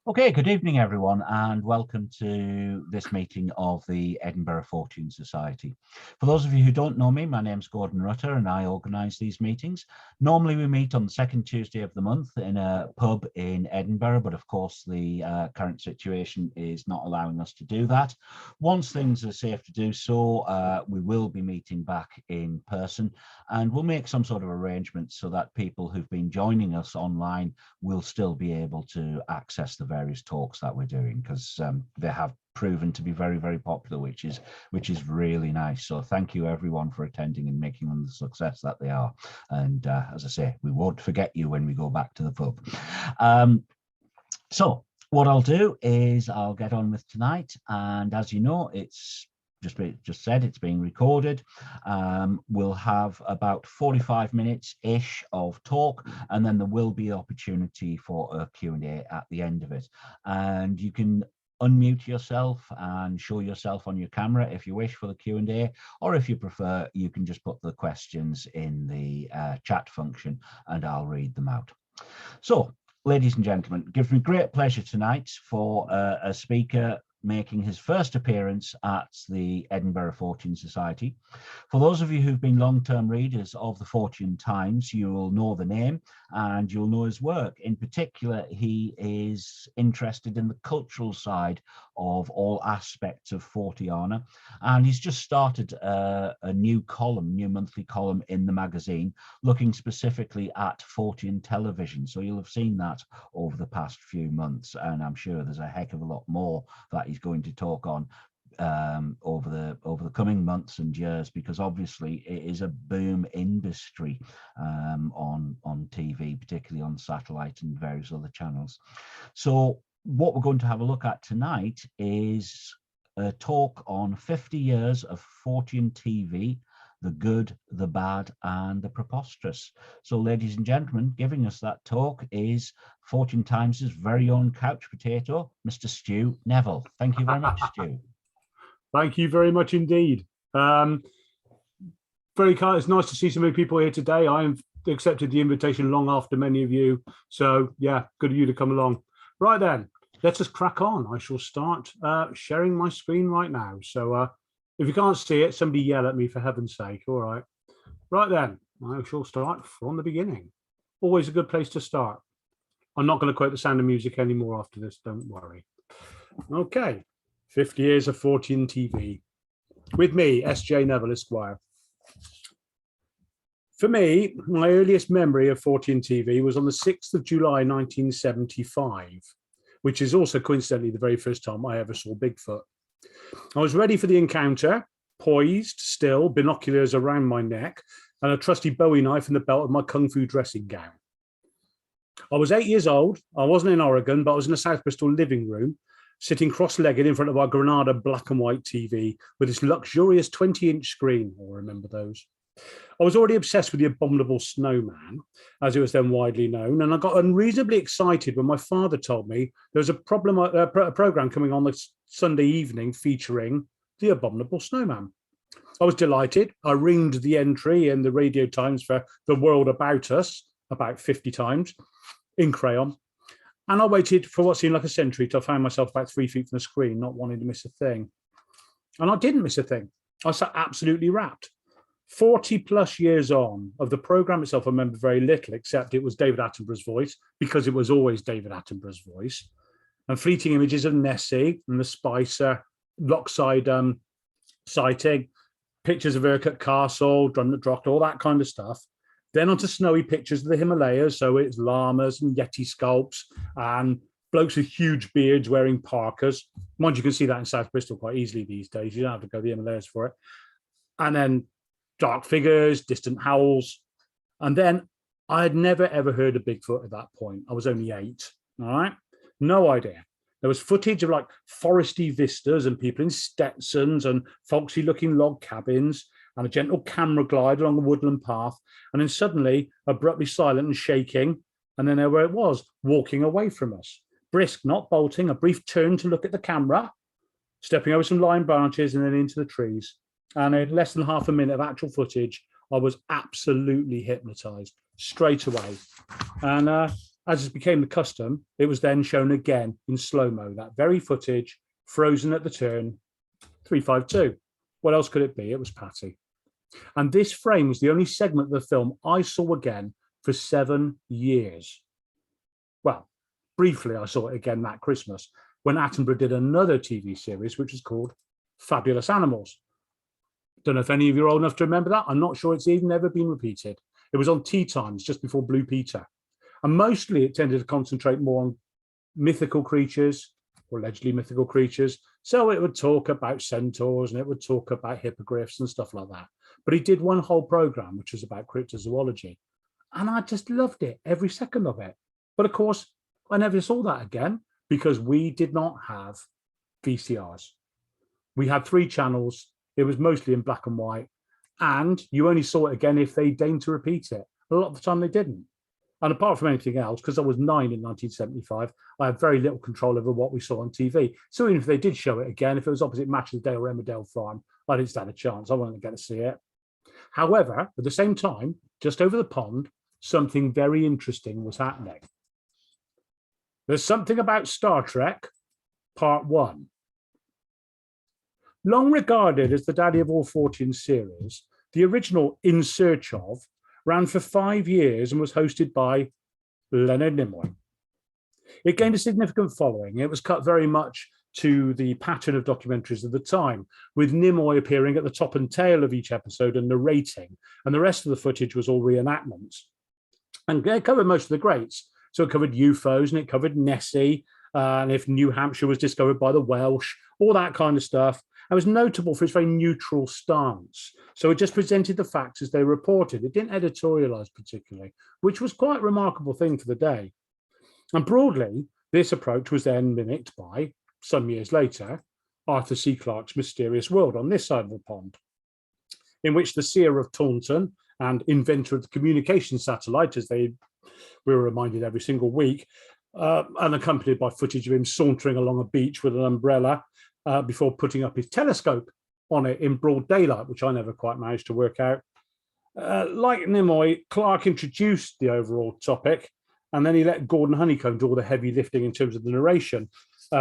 Okay, good evening, everyone, and welcome to this meeting of the Edinburgh Fortean Society. For those of you who don't know me, my name's Gordon Rutter and I organise these meetings. Normally we meet on the second Tuesday of the month in a pub in Edinburgh, but of course the current situation is not allowing us to do that. Once things are safe to do so, we will be meeting back in person, and we'll make some sort of arrangement so that people who've been joining us online will still be able to access the various talks that we're doing, because they have proven to be very, very popular, which is really nice. So thank you everyone for attending and making them the success that they are. And as I say, we won't forget you when we go back to the pub. So what I'll do is I'll get on with tonight, and as you know, it's just said it's being recorded. We'll have about 45 minutes-ish of talk, and then there will be opportunity for a Q&A at the end of it. And you can unmute yourself and show yourself on your camera if you wish for the Q&A, or if you prefer, you can just put the questions in the chat function and I'll read them out. So, ladies and gentlemen, it gives me great pleasure tonight for a speaker making his first appearance at the Edinburgh Fortean Society. For those of you who've been long-term readers of the Fortean Times, you will know the name and you'll know his work. In particular, he is interested in the cultural side of all aspects of Forteana, and he's just started a new monthly column in the magazine, looking specifically at Fortean television. So you'll have seen that over the past few months, and I'm sure there's a heck of a lot more that he's going to talk on over the coming months and years, because obviously it is a boom industry on TV, particularly on satellite and various other channels. So what we're going to have a look at tonight is a talk on 50 years of Fortean TV, the good, the bad, and the preposterous. So, ladies and gentlemen, giving us that talk is Fortean Times' very own couch potato, Mr. Stu Neville. Thank you very much, Stu. Thank you very much indeed. Very kind. It's nice to see so many people here today. I have accepted the invitation long after many of you. So, yeah, good of you to come along. Right then, let's just crack on. I shall start sharing my screen right now. So, if you can't see it, somebody yell at me for heaven's sake. All right. Right then, I shall start from the beginning. Always a good place to start. I'm not going to quote The Sound of Music anymore after this, don't worry. Okay. 50 years of Fortean TV. With me, S.J. Neville, Esquire. For me, my earliest memory of Fortean TV was on the 6th of July, 1975, which is also coincidentally the very first time I ever saw Bigfoot. I was ready for the encounter, poised, still, binoculars around my neck, and a trusty Bowie knife in the belt of my kung fu dressing gown. I was 8 years old. I wasn't in Oregon, but I was in a South Bristol living room, sitting cross-legged in front of our Granada black and white TV with its luxurious 20-inch screen. I remember those. I was already obsessed with the abominable snowman, as it was then widely known, and I got unreasonably excited when my father told me there was a program coming on this Sunday evening featuring the abominable snowman. I was delighted. I ringed the entry in the Radio Times for The World About Us about 50 times in crayon, and I waited for what seemed like a century till I found myself about 3 feet from the screen, not wanting to miss a thing. And I didn't miss a thing. I sat absolutely rapt. 40 plus years on, of the program itself I remember very little, except it was David Attenborough's voice, because it was always David Attenborough's voice, and fleeting images of Nessie and the Spicer Lockside sighting, pictures of Urquhart Castle, Drumnut, all that kind of stuff. Then onto snowy pictures of the Himalayas, so it's llamas and Yeti sculpts and blokes with huge beards wearing parkas. Mind you can see that in South Bristol quite easily these days. You don't have to go to the Himalayas for it. And then dark figures, distant howls. And then I had never, ever heard of Bigfoot at that point. I was only 8, all right? No idea. There was footage of like foresty vistas and people in Stetsons and folksy looking log cabins and a gentle camera glide along a woodland path. And then suddenly, abruptly silent and shaking. And then there it was, walking away from us. Brisk, not bolting, a brief turn to look at the camera, stepping over some lime branches and then into the trees. And in less than half a minute of actual footage, I was absolutely hypnotized straight away. And As it became the custom, it was then shown again in slow-mo, that very footage, frozen at the turn, 352. What else could it be? It was Patty. And this frame was the only segment of the film I saw again for 7 years. Well, briefly, I saw it again that Christmas when Attenborough did another TV series, which was called Fabulous Animals. Don't know if any of you are old enough to remember that. I'm not sure it's even ever been repeated. It was on tea times just before Blue Peter. And mostly it tended to concentrate more on mythical creatures, or allegedly mythical creatures. So it would talk about centaurs and it would talk about hippogriffs and stuff like that. But he did one whole program, which was about cryptozoology. And I just loved it, every second of it. But of course, I never saw that again because we did not have VCRs. We had 3 channels. It was mostly in black and white. And you only saw it again if they deigned to repeat it. A lot of the time they didn't. And apart from anything else, because I was 9 in 1975, I had very little control over what we saw on TV. So even if they did show it again, if it was opposite Match of the Day or Emmerdale Farm, I didn't stand a chance. I wasn't going to get to see it. However, at the same time, just over the pond, something very interesting was happening. There's something about Star Trek, Part 1. Long regarded as the daddy of all Fortean series, the original In Search Of ran for 5 years and was hosted by Leonard Nimoy. It gained a significant following. It was cut very much to the pattern of documentaries of the time, with Nimoy appearing at the top and tail of each episode and narrating, and the rest of the footage was all reenactments. And it covered most of the greats. So it covered UFOs and it covered Nessie, and if New Hampshire was discovered by the Welsh, all that kind of stuff. It was notable for its very neutral stance. So it just presented the facts as they were reported. It didn't editorialize particularly, which was quite a remarkable thing for the day. And broadly, this approach was then mimicked by, some years later, Arthur C. Clarke's Mysterious World on this side of the pond, in which the seer of Taunton and inventor of the communication satellite, as we were reminded every single week, and accompanied by footage of him sauntering along a beach with an umbrella before putting up his telescope on it in broad daylight, which I never quite managed to work out. Like Nimoy, Clarke introduced the overall topic, and then he let Gordon Honeycomb do all the heavy lifting in terms of the narration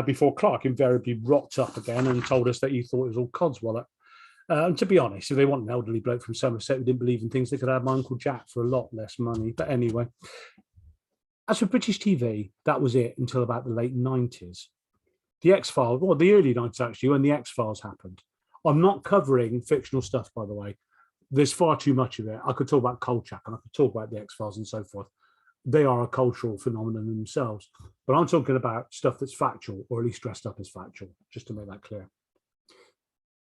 before Clarke invariably rocked up again and told us that he thought it was all codswallop. And to be honest, if they want an elderly bloke from Somerset who didn't believe in things, they could have my Uncle Jack for a lot less money. But anyway, as for British TV, that was it until about the late 90s. The X-Files, well, the early 90s actually, when the X-Files happened. I'm not covering fictional stuff, by the way. There's far too much of it. I could talk about Kolchak and I could talk about the X-Files and so forth. They are a cultural phenomenon themselves. But I'm talking about stuff that's factual, or at least dressed up as factual, just to make that clear.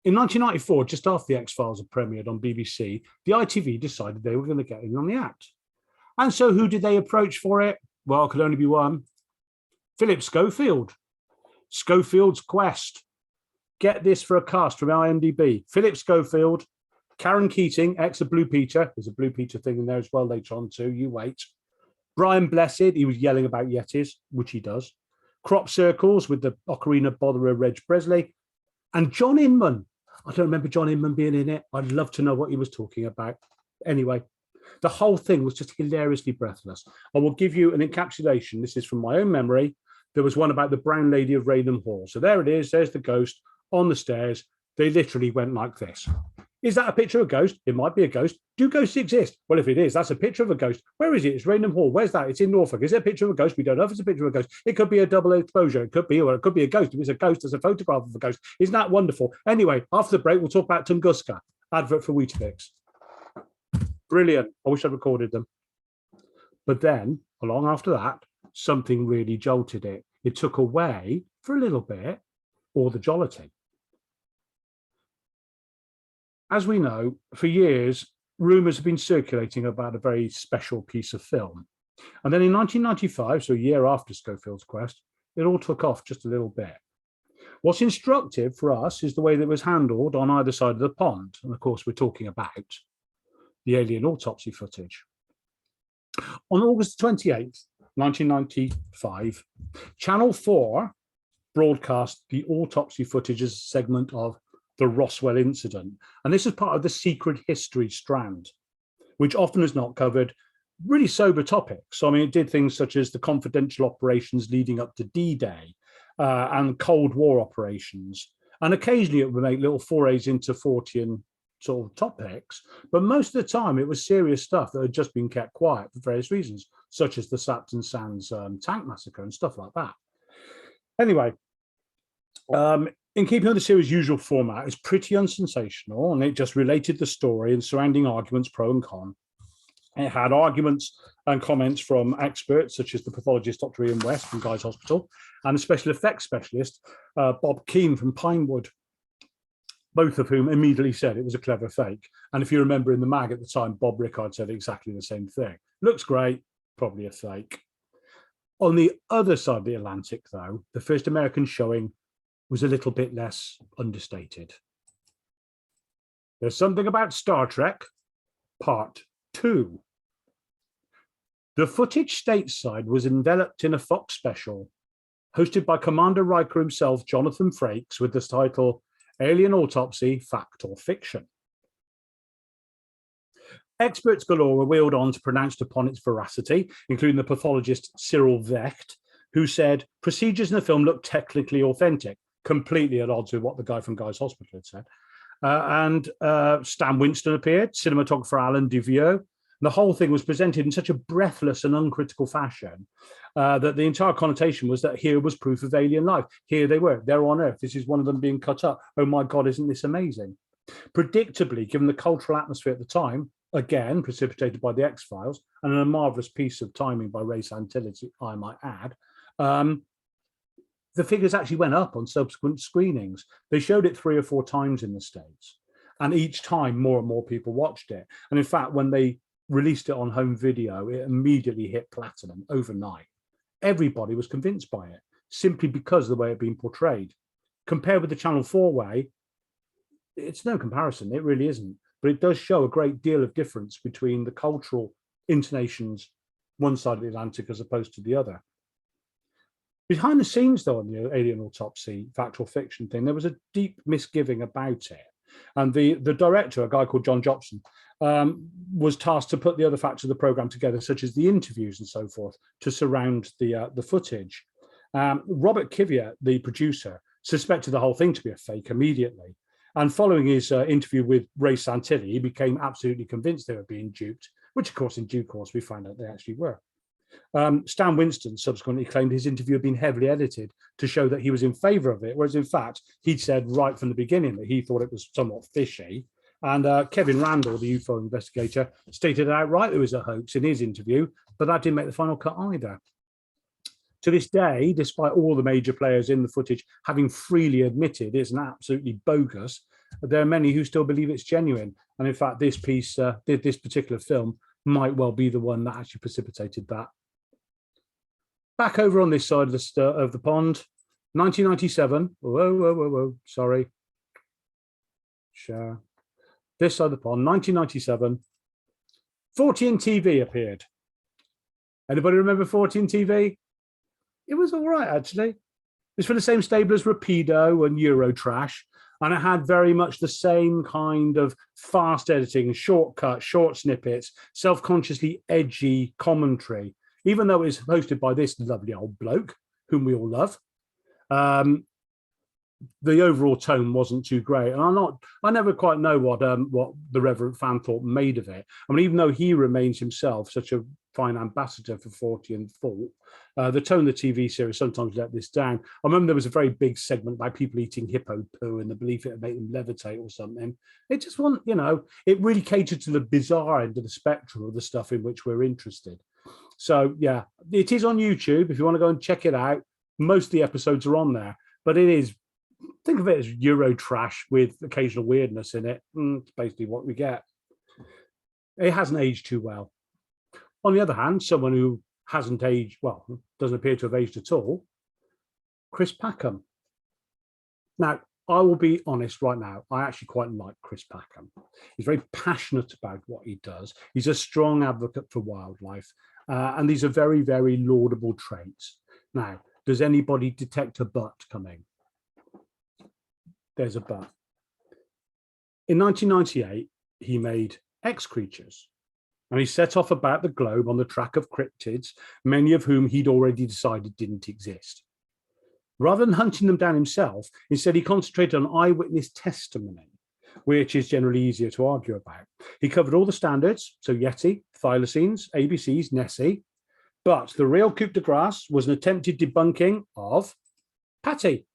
In 1994, just after the X-Files had premiered on BBC, the ITV decided they were going to get in on the act. And so who did they approach for it? Well, it could only be one. Phillip Schofield. Schofield's Quest. Get this for a cast from IMDb. Phillip Schofield, Karen Keating, ex of Blue Peter. There's a Blue Peter thing in there as well later on too. You wait. Brian Blessed, he was yelling about Yetis, which he does. Crop Circles with the Ocarina Botherer Reg Bresley. And John Inman. I don't remember John Inman being in it. I'd love to know what he was talking about. Anyway, the whole thing was just hilariously breathless. I will give you an encapsulation. This is from my own memory. There was one about the Brown Lady of Raynham Hall. So there it is. There's the ghost on the stairs. They literally went like this. Is that a picture of a ghost? It might be a ghost. Do ghosts exist? Well, if it is, that's a picture of a ghost. Where is it? It's Raynham Hall. Where's that? It's in Norfolk. Is it a picture of a ghost? We don't know if it's a picture of a ghost. It could be a double exposure. It could be, or it could be a ghost. If it's a ghost, there's a photograph of a ghost. Isn't that wonderful? Anyway, after the break, we'll talk about Tunguska. Advert for Weetabix. Brilliant. I wish I'd recorded them. But then, along after that, something really jolted it. It took away, for a little bit, all the jollity. As we know, for years, rumours have been circulating about a very special piece of film. And then in 1995, so a year after Schofield's Quest, it all took off just a little bit. What's instructive for us is the way that it was handled on either side of the pond. And of course, we're talking about the alien autopsy footage. On August 28th, 1995, Channel 4 broadcast the autopsy footage as a segment of the Roswell Incident. And this is part of the secret history strand, which often is not covered really sober topics. I mean, it did things such as the confidential operations leading up to D-Day and Cold War operations. And occasionally it would make little forays into Fortean sort of topics, but most of the time it was serious stuff that had just been kept quiet for various reasons, such as the Sapton Sands tank massacre and stuff like that. Anyway, in keeping with the series' usual format, it's pretty unsensational, and it just related the story and surrounding arguments pro and con. It had arguments and comments from experts such as the pathologist Dr. Ian West from Guy's Hospital and the special effects specialist Bob Keane from Pinewood, both of whom immediately said it was a clever fake. And if you remember in the mag at the time, Bob Rickard said exactly the same thing. Looks great, probably a fake. On the other side of the Atlantic, though, the first American showing was a little bit less understated. There's Something About Star Trek, Part 2. The footage stateside was enveloped in a Fox special, hosted by Commander Riker himself, Jonathan Frakes, with the title Alien Autopsy, Fact or Fiction. Experts galore were wheeled on to pronounce upon its veracity, including the pathologist Cyril Vecht, who said procedures in the film looked technically authentic, completely at odds with what the guy from Guy's Hospital had said. And Stan Winston appeared, cinematographer Alan Devieux. The whole thing was presented in such a breathless and uncritical fashion that the entire connotation was that here was proof of alien life. Here they were, they're on Earth. This is one of them being cut up. Oh my God, isn't this amazing? Predictably, given the cultural atmosphere at the time, again, precipitated by the X-Files, and a marvellous piece of timing by Ray Santilli, I might add, the figures actually went up on subsequent screenings. They showed it 3 or 4 times in the States, and each time more and more people watched it. And in fact, when they released it on home video, it immediately hit platinum overnight. Everybody was convinced by it, simply because of the way it had been portrayed. Compared with the Channel 4 way, it's no comparison, it really isn't. But it does show a great deal of difference between the cultural intonations one side of the Atlantic as opposed to the other. Behind the scenes, though, on the Alien Autopsy factual fiction thing, there was a deep misgiving about it. And the director, a guy called John Jobson, was tasked to put the other facts of the program together, such as the interviews and so forth, to surround the footage. Robert Kiviat, the producer, suspected the whole thing to be a fake immediately. And following his interview with Ray Santilli, he became absolutely convinced they were being duped, which, of course, in due course, we found out they actually were. Stan Winston subsequently claimed his interview had been heavily edited to show that he was in favour of it, whereas in fact, he'd said right from the beginning that he thought it was somewhat fishy. And Kevin Randall, the UFO investigator, stated outright it was a hoax in his interview, but that didn't make the final cut either. To this day, despite all the major players in the footage having freely admitted it's an absolutely bogus, there are many who still believe it's genuine. And in fact, this piece, this particular film, might well be the one that actually precipitated that. Back over on this side of the pond, 1997. Whoa, sorry. Share. This side of the pond, 1997. Fortean TV appeared. Anybody remember Fortean TV? It was all right, actually. It's from the same stable as Rapido and Eurotrash, and it had very much the same kind of fast editing, shortcuts, short snippets, self-consciously edgy commentary, even though it was hosted by this lovely old bloke, whom we all love. The overall tone wasn't too great, and I never quite know what the Reverend Fanthorpe made of it. I mean, even though he remains himself such a fine ambassador for Fortean thought, the tone of the TV series sometimes let this down. I remember there was a very big segment about people eating hippo poo and the belief it would make them levitate or something. It just wasn't, it really catered to the bizarre end of the spectrum of the stuff in which we're interested. So yeah, it is on YouTube if you want to go and check it out. Most of the episodes are on there, but it is, think of it as Eurotrash with occasional weirdness in it. It's basically what we get. It hasn't aged too well. On the other hand, someone who hasn't aged, well, doesn't appear to have aged at all, Chris Packham. Now, I will be honest right now, I actually quite like Chris Packham. He's very passionate about what he does. He's a strong advocate for wildlife. And these are very, very laudable traits. Now, does anybody detect a but coming? There's a but. In 1998, he made X Creatures. and he set off about the globe on the track of cryptids, many of whom he'd already decided didn't exist. Rather than hunting them down himself, instead he concentrated on eyewitness testimony, which is generally easier to argue about. He covered all the standards, so Yeti, thylacines, ABCs, Nessie, but the real coup de grace was an attempted debunking of Patty.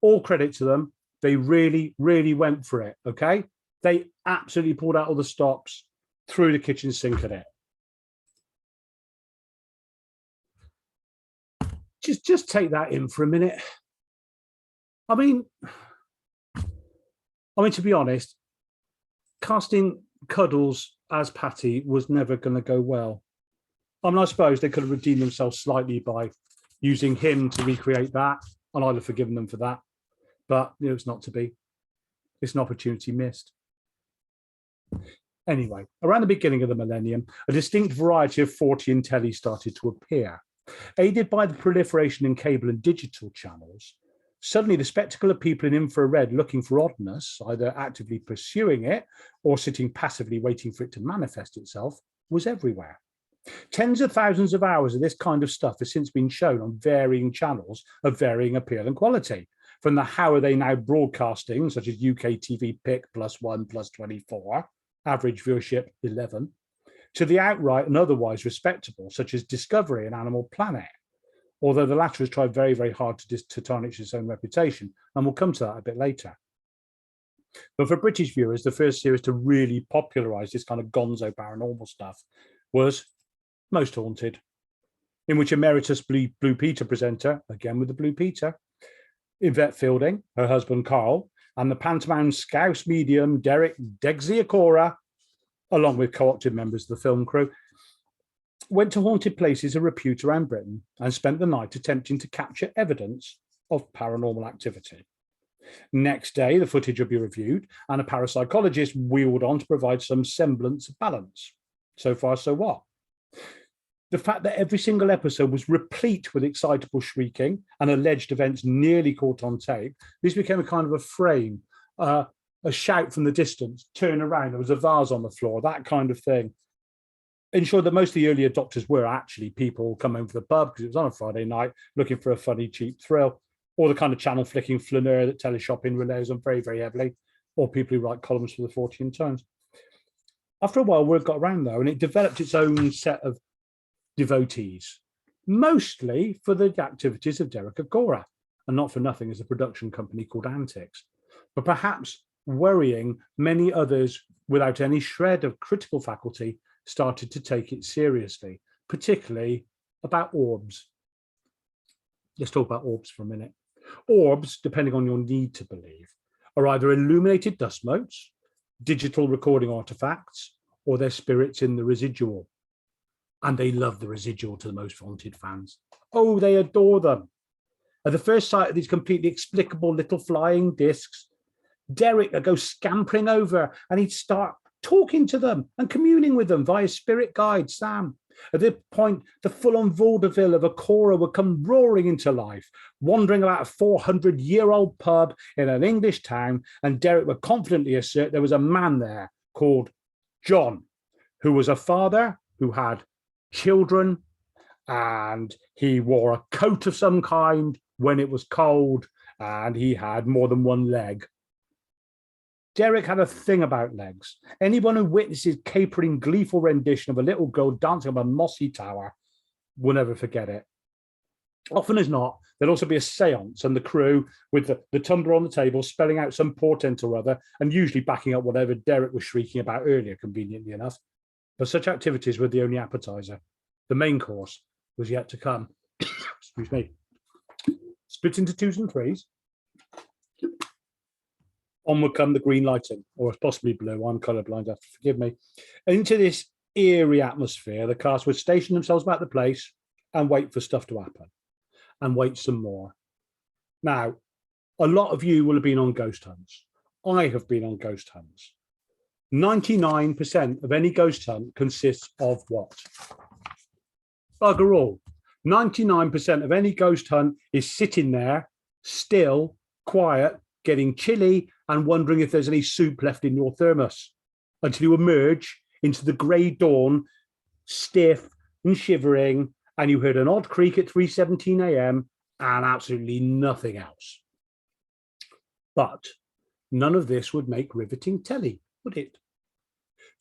All credit to them. They really, really went for it, okay? They absolutely pulled out all the stops, threw the kitchen sink at it. Just take that in for a minute. I mean, to be honest, casting Cuddles as Patty was never going to go well. I mean, I suppose they could have redeemed themselves slightly by using him to recreate that, and I'd have forgiven them for that. But you know, it's not to be. It's an opportunity missed. Anyway, around the beginning of the millennium, a distinct variety of Fortean telly started to appear. Aided by the proliferation in cable and digital channels, suddenly the spectacle of people in infrared looking for oddness, either actively pursuing it or sitting passively waiting for it to manifest itself, was everywhere. Tens of thousands of hours of this kind of stuff has since been shown on varying channels of varying appeal and quality, from the How Are They Now broadcasting, such as UK TV Pick +1 +24, average viewership 11, to the outright and otherwise respectable, such as Discovery and Animal Planet, although the latter has tried very, very hard to tarnish its own reputation, and we'll come to that a bit later. But for British viewers, the first series to really popularise this kind of gonzo paranormal stuff was Most Haunted, in which emeritus Blue Peter presenter, again with the Blue Peter, Yvette Fielding, her husband Carl, and the pantomime Scouse medium Derek Degziakora, along with co-opted members of the film crew, went to haunted places of repute around Britain and spent the night attempting to capture evidence of paranormal activity. Next day, the footage would be reviewed and a parapsychologist wheeled on to provide some semblance of balance. So far, so what? The fact that every single episode was replete with excitable shrieking and alleged events nearly caught on tape, this became a kind of a frame, a shout from the distance, turn around, there was a vase on the floor, that kind of thing. Ensured that most of the early adopters were actually people coming for the pub because it was on a Friday night looking for a funny, cheap thrill, or the kind of channel flicking flaneur that teleshopping relies on very, very heavily, or people who write columns for the Fortean Times. After a while, word got around though, and it developed its own set of devotees, mostly for the activities of Derek Agora, and not for nothing as a production company called Antics, but perhaps worrying many others without any shred of critical faculty started to take it seriously, particularly about orbs. Let's talk about orbs for a minute. Orbs, depending on your need to believe, are either illuminated dust motes, digital recording artifacts, or their spirits in the residual. And they love the residual to the Most Haunted fans. Oh, they adore them. At the first sight of these completely explicable little flying discs, Derek would go scampering over and he'd start talking to them and communing with them via spirit guide Sam. At this point, the full-on vaudeville of Agora would come roaring into life, wandering about a 400-year-old pub in an English town, and Derek would confidently assert there was a man there called John, who was a father who had children, and he wore a coat of some kind when it was cold, and he had more than one leg. Derek had a thing about legs. Anyone who witnesses capering, gleeful rendition of a little girl dancing on a mossy tower will never forget it. Often as not, there'll also be a seance and the crew with the tumbler on the table spelling out some portent or other, and usually backing up whatever Derek was shrieking about earlier, conveniently enough. But such activities were the only appetizer. The main course was yet to come. Excuse me. Split into twos and threes. On would come the green lighting, or possibly blue. I'm colourblind, have to forgive me. Into this eerie atmosphere, the cast would station themselves about the place and wait for stuff to happen, and wait some more. Now, a lot of you will have been on ghost hunts. I have been on ghost hunts. 99% of any ghost hunt consists of what? Bugger all. 99% of any ghost hunt is sitting there, still, quiet, getting chilly, and wondering if there's any soup left in your thermos, until you emerge into the grey dawn, stiff and shivering, and you heard an odd creak at 3:17 a.m. and absolutely nothing else. But none of this would make riveting telly, would it?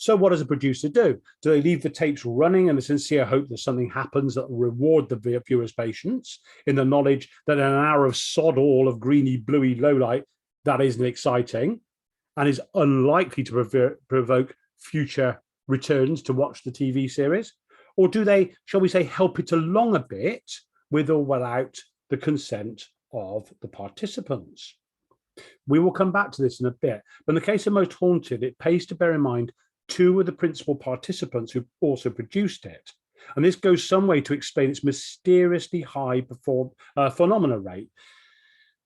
So what does a producer do? Do they leave the tapes running in the sincere hope that something happens that will reward the viewer's patience, in the knowledge that in an hour of sod all of greeny, bluey lowlight, that isn't exciting and is unlikely to provoke future returns to watch the TV series? Or do they, shall we say, help it along a bit with or without the consent of the participants? We will come back to this in a bit. But in the case of Most Haunted, it pays to bear in mind two of the principal participants who also produced it. And this goes some way to explain its mysteriously high phenomena rate.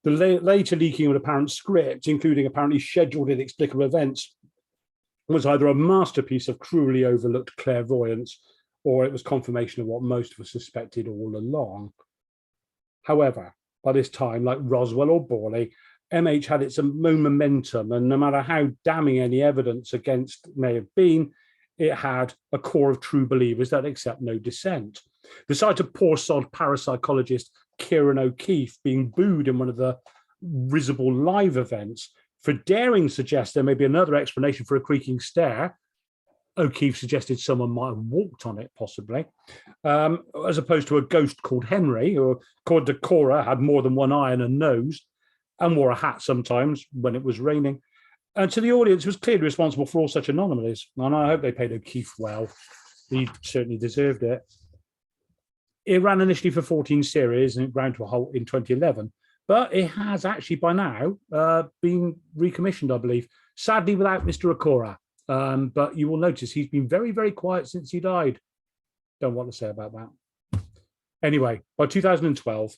The later leaking of an apparent script, including apparently scheduled inexplicable events, was either a masterpiece of cruelly overlooked clairvoyance, or it was confirmation of what most of us suspected all along. However, by this time, like Roswell or Borley, MH had its own momentum, and no matter how damning any evidence against may have been, it had a core of true believers that accept no dissent. The sight of poor sod parapsychologist Kieran O'Keefe being booed in one of the risible live events for daring suggest there may be another explanation for a creaking stair. O'Keefe suggested someone might have walked on it, possibly, as opposed to a ghost called Henry, who, according to Cora, had more than one eye and a nose, and wore a hat sometimes when it was raining. And to the audience, was clearly responsible for all such anomalies. And I hope they paid O'Keefe well. He certainly deserved it. It ran initially for 14 series and it ground to a halt in 2011. But it has actually by now been recommissioned, I believe, sadly without Mr. Okora. But you will notice he's been very, very quiet since he died. Don't want to say about that. Anyway, by 2012,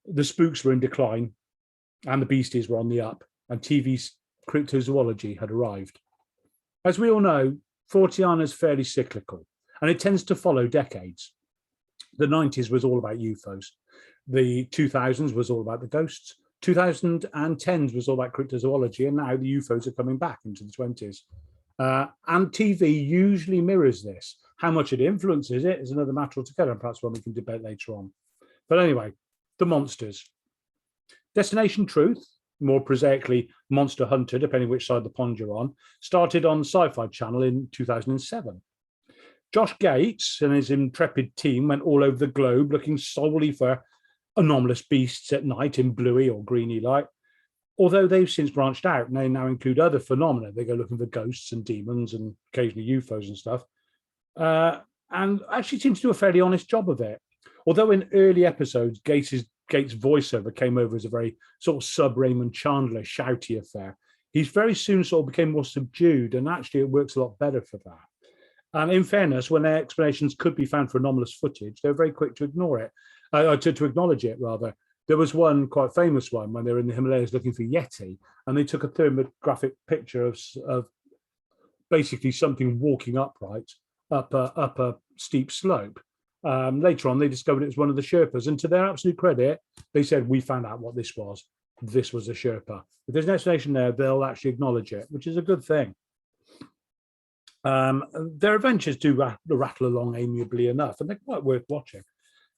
the spooks were in decline and the beasties were on the up, and TV's cryptozoology had arrived. As we all know, Forteana is fairly cyclical, and it tends to follow decades. The 90s was all about UFOs. The 2000s was all about the ghosts. 2010s was all about cryptozoology, and now the UFOs are coming back into the 20s. And TV usually mirrors this. How much it influences it is another matter altogether, and perhaps one we can debate later on. But anyway, the monsters. Destination Truth, more prosaically Monster Hunter, depending which side of the pond you're on, started on Sci-Fi Channel in 2007. Josh Gates and his intrepid team went all over the globe looking solely for anomalous beasts at night in bluey or greeny light. Although they've since branched out and they now include other phenomena. They go looking for ghosts and demons and occasionally UFOs and stuff. And actually seem to do a fairly honest job of it. Although in early episodes, Gates' voiceover came over as a very sort of sub-Raymond Chandler shouty affair, he's very soon sort of became more subdued, and actually it works a lot better for that. And in fairness, when their explanations could be found for anomalous footage, they're very quick to ignore it, to acknowledge it, rather. There was one quite famous one when they were in the Himalayas looking for Yeti, and they took a thermographic picture of basically something walking upright up a steep slope. Later on, they discovered it was one of the Sherpas, and to their absolute credit, they said, we found out what this was. This was a Sherpa. If there's an explanation there, they'll actually acknowledge it, which is a good thing. Their adventures do rattle along amiably enough, and they're quite worth watching.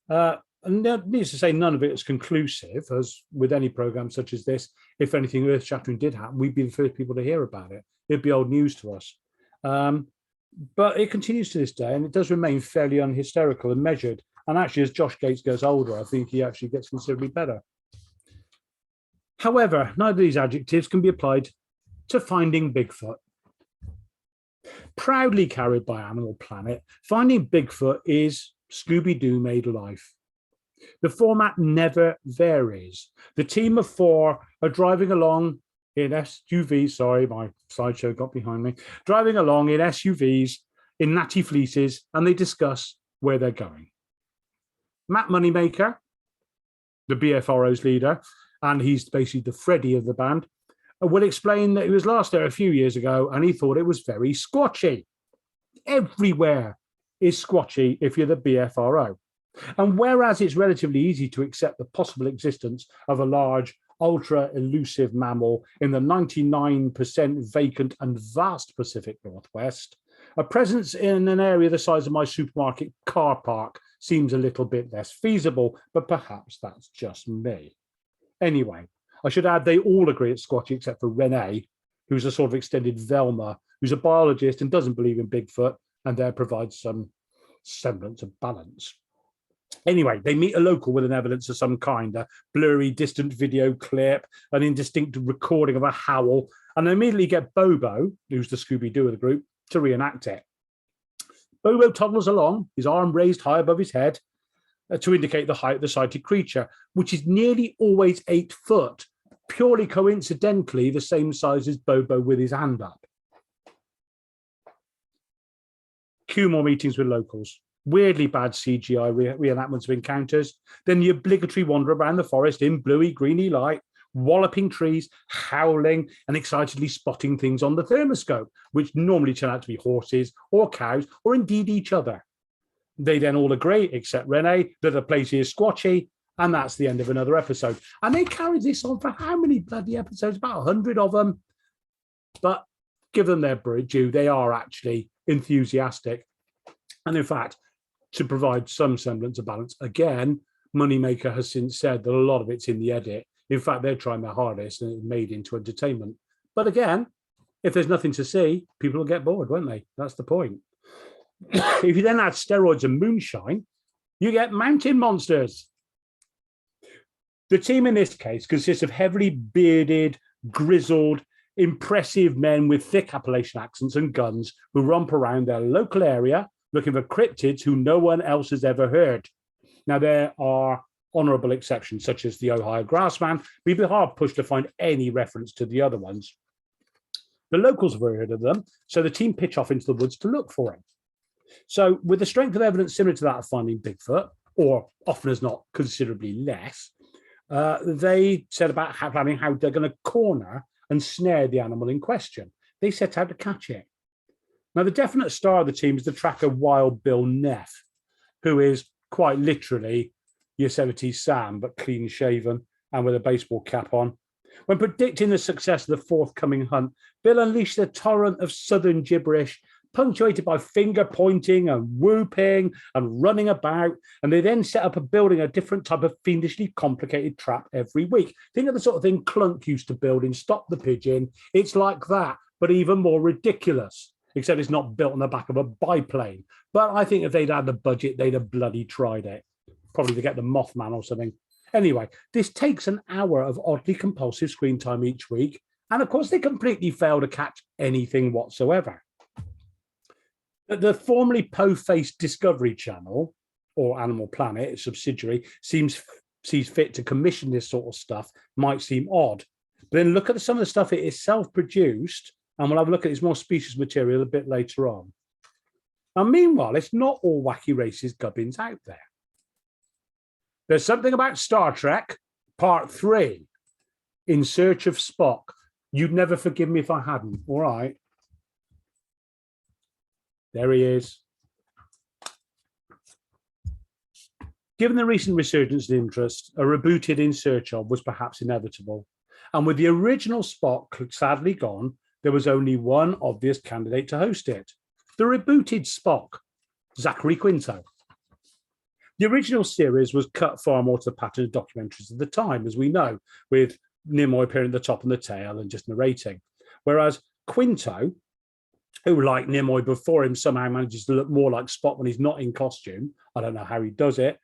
And needless to say, none of it is conclusive, as with any program such as this. If anything earth-shattering did happen, we'd be the first people to hear about it. It'd be old news to us. But it continues to this day, and it does remain fairly unhysterical and measured. And actually, as Josh Gates gets older, I think he actually gets considerably better. However, neither of these adjectives can be applied to Finding Bigfoot. Proudly carried by Animal Planet, Finding Bigfoot is Scooby-Doo made life. The format never varies. The team of four are driving along in SUVs, sorry, my slideshow got behind me, driving along in SUVs in natty fleeces, and they discuss where they're going. Matt Moneymaker, the BFRO's leader, and he's basically the Freddy of the band, will explain that he was last there a few years ago and he thought it was very squatchy. Everywhere is squatchy if you're the BFRO. And whereas it's relatively easy to accept the possible existence of a large, ultra-elusive mammal in the 99% vacant and vast Pacific Northwest, A presence in an area the size of my supermarket car park seems a little bit less feasible, but perhaps that's just me. Anyway, I should add they all agree at Squatchy except for Renee, who's a sort of extended Velma, who's a biologist and doesn't believe in Bigfoot, and there provides some semblance of balance. Anyway, they meet a local with an evidence of some kind, a blurry, distant video clip, an indistinct recording of a howl, and they immediately get Bobo, who's the Scooby-Doo of the group, to reenact it. Bobo toddles along, his arm raised high above his head, to indicate the height of the sighted creature, which is nearly always 8 foot, purely coincidentally the same size as Bobo with his hand up. Cue more meetings with locals. Weirdly bad CGI reenactments of encounters. Then the obligatory wander around the forest in bluey, greeny light, walloping trees, howling, and excitedly spotting things on the thermoscope, which normally turn out to be horses or cows or indeed each other. They then all agree, except Renee, that the place is squatchy, and that's the end of another episode. And they carried this on for how many bloody episodes? About 100 of them. But give them their due, they are actually enthusiastic. And in fact, to provide some semblance of balance, again, Moneymaker has since said that a lot of it's in the edit. In fact, they're trying their hardest and it's made into entertainment. But again, if there's nothing to see, people will get bored, won't they? That's the point. If you then add steroids and moonshine, you get mountain monsters. The team in this case consists of heavily bearded, grizzled, impressive men with thick Appalachian accents and guns who romp around their local area looking for cryptids who no one else has ever heard. Now, there are honourable exceptions, such as the Ohio Grassman, but you'd be hard pushed to find any reference to the other ones. The locals have heard of them, so the team pitch off into the woods to look for him. So with the strength of evidence similar to that of finding Bigfoot, or often as not considerably less, they set about planning how they're going to corner and snare the animal in question. They set out to catch it. Now, the definite star of the team is the tracker Wild Bill Neff, who is quite literally Yosemite Sam, but clean-shaven and with a baseball cap on. When predicting the success of the forthcoming hunt, Bill unleashed a torrent of southern gibberish, punctuated by finger-pointing and whooping and running about, and they then set up building a different type of fiendishly complicated trap every week. Think of the sort of thing Clunk used to build in Stop the Pigeon. It's like that, but even more ridiculous, except it's not built on the back of a biplane. But I think if they'd had the budget, they'd have bloody tried it. Probably to get the Mothman or something. Anyway, this takes an hour of oddly compulsive screen time each week, and of course they completely fail to catch anything whatsoever. The formerly po-faced Discovery Channel, or Animal Planet, its subsidiary, sees fit to commission this sort of stuff, might seem odd. But then look at some of the stuff it is self-produced, and we'll have a look at its more specious material a bit later on. Now, meanwhile, it's not all wacky racist gubbins out there. There's something about Star Trek, Part 3, In Search of Spock. You'd never forgive me if I hadn't, all right? There he is. Given the recent resurgence in interest, a rebooted In Search Of was perhaps inevitable. And with the original Spock sadly gone, there was only one obvious candidate to host it. The rebooted Spock, Zachary Quinto. The original series was cut far more to the pattern of documentaries of the time, as we know, with Nimoy appearing at the top and the tail and just narrating. Whereas Quinto, who, like Nimoy before him, somehow manages to look more like Spock when he's not in costume. I don't know how he does it.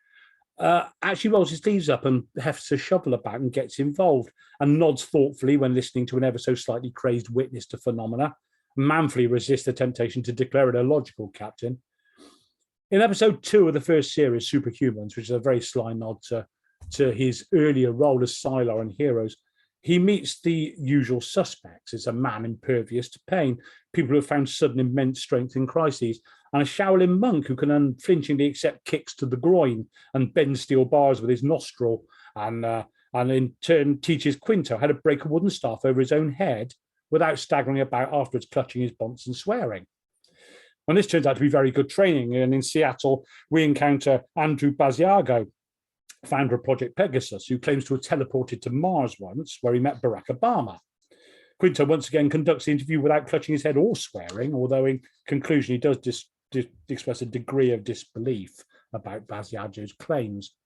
Actually rolls his sleeves up and hefts a shovel about and gets involved and nods thoughtfully when listening to an ever so slightly crazed witness to phenomena, manfully resists the temptation to declare it a logical captain. In episode 2 of the first series, Superhumans, which is a very sly nod to his earlier role as Sylar in Heroes, he meets the usual suspects. It's a man impervious to pain, people who have found sudden immense strength in crises, and a Shaolin monk who can unflinchingly accept kicks to the groin and bend steel bars with his nostril, and in turn teaches Quinto how to break a wooden staff over his own head without staggering about afterwards, clutching his bonds and swearing. And this turns out to be very good training. And in Seattle, we encounter Andrew Basiago, founder of Project Pegasus, who claims to have teleported to Mars once, where he met Barack Obama. Quinto once again conducts the interview without clutching his head or swearing, although in conclusion he does express a degree of disbelief about Basiago's claims.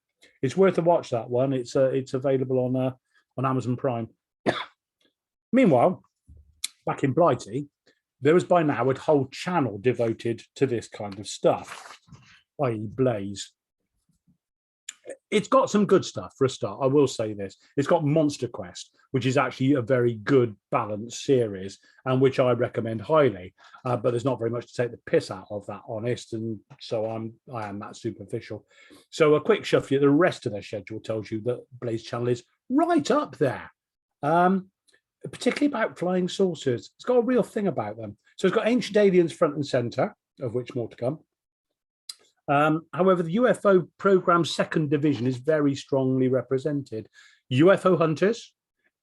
It's worth a watch, that one. It's available on Amazon Prime. Meanwhile, back in Blighty, there was by now a whole channel devoted to this kind of stuff, i.e. Blaze. It's got some good stuff for a start, I will say this. It's got Monster Quest, which is actually a very good balanced series and which I recommend highly, but there's not very much to take the piss out of, that honest, and so I am that superficial. So a quick shuffle at the rest of their schedule tells you that Blaze Channel is right up there, particularly about flying saucers. It's got a real thing about them. So it's got Ancient Aliens front and center, of which more to come. However, the UFO program's second division is very strongly represented. UFO Hunters,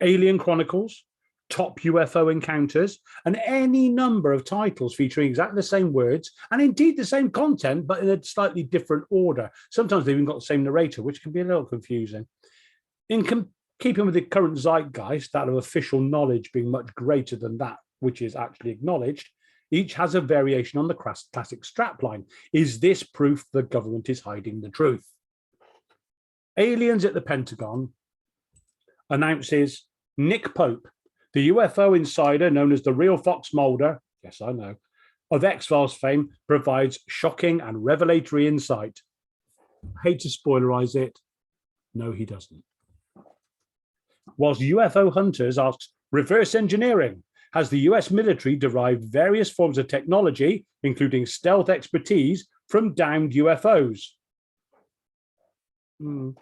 Alien Chronicles, Top UFO Encounters, and any number of titles featuring exactly the same words and indeed the same content, but in a slightly different order. Sometimes they've even got the same narrator, which can be a little confusing. In keeping with the current zeitgeist, that of official knowledge being much greater than that which is actually acknowledged, each has a variation on the classic strapline. Is this proof the government is hiding the truth? Aliens at the Pentagon announces Nick Pope, the UFO insider known as the real Fox Mulder, yes, I know, of X-Files fame, provides shocking and revelatory insight. I hate to spoilerize it. No, he doesn't. Whilst UFO Hunters asks, reverse engineering. Has the US military derived various forms of technology, including stealth expertise, from downed UFOs? The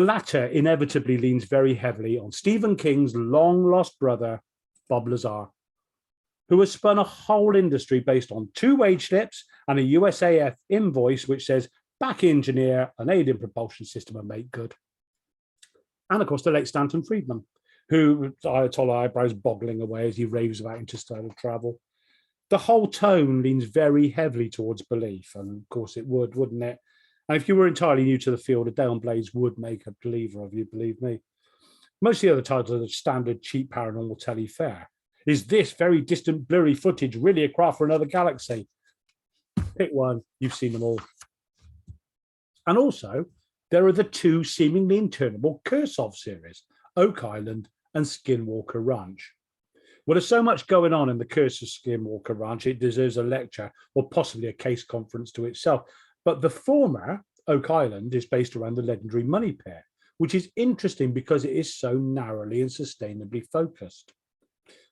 latter inevitably leans very heavily on Stephen King's long-lost brother, Bob Lazar, who has spun a whole industry based on 2 wage slips and a USAF invoice which says, back engineer an alien propulsion system and make good. And of course, the late Stanton Friedman, who Ayatollah eyebrows boggling away as he raves about interstellar travel. The whole tone leans very heavily towards belief, and of course it would, wouldn't it? And if you were entirely new to the field, a day on Blaze would make a believer of you, believe me. Most of the other titles are the standard cheap paranormal telly fare. Is this very distant blurry footage really a craft for another galaxy? Pick one, you've seen them all. And also, there are the 2 seemingly interminable Curse-Of series, Oak Island and Skinwalker Ranch. Well, there's so much going on in the Curse of Skinwalker Ranch, it deserves a lecture or possibly a case conference to itself. But the former, Oak Island, is based around the legendary Money Pit, which is interesting because it is so narrowly and sustainably focused.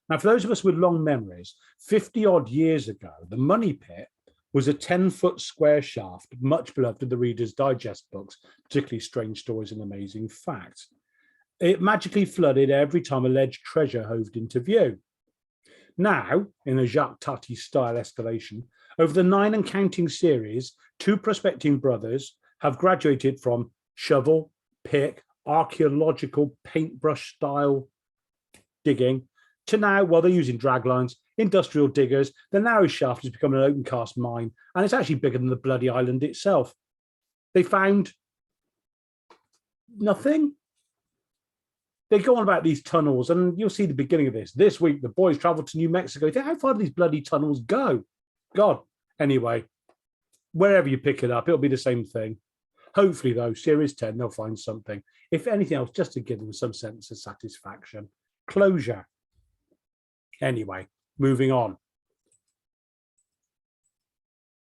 Now, for those of us with long memories, 50-odd years ago, the Money Pit was a 10-foot square shaft, much beloved of the Reader's Digest books, particularly Strange Stories and Amazing Facts. It magically flooded every time alleged treasure hoved into view. Now, in a Jacques Tati style escalation, over the 9 and counting series, 2 prospecting brothers have graduated from shovel, pick, archaeological paintbrush style digging to now, well, they're using drag lines, industrial diggers. The narrow shaft has become an open cast mine, and it's actually bigger than the bloody island itself. They found nothing. They go on about these tunnels, and you'll see the beginning of this. This week, the boys traveled to New Mexico. How far do these bloody tunnels go? God. Anyway, wherever you pick it up, it'll be the same thing. Hopefully, though, Series 10, they'll find something. If anything else, just to give them some sense of satisfaction. Closure. Anyway, moving on.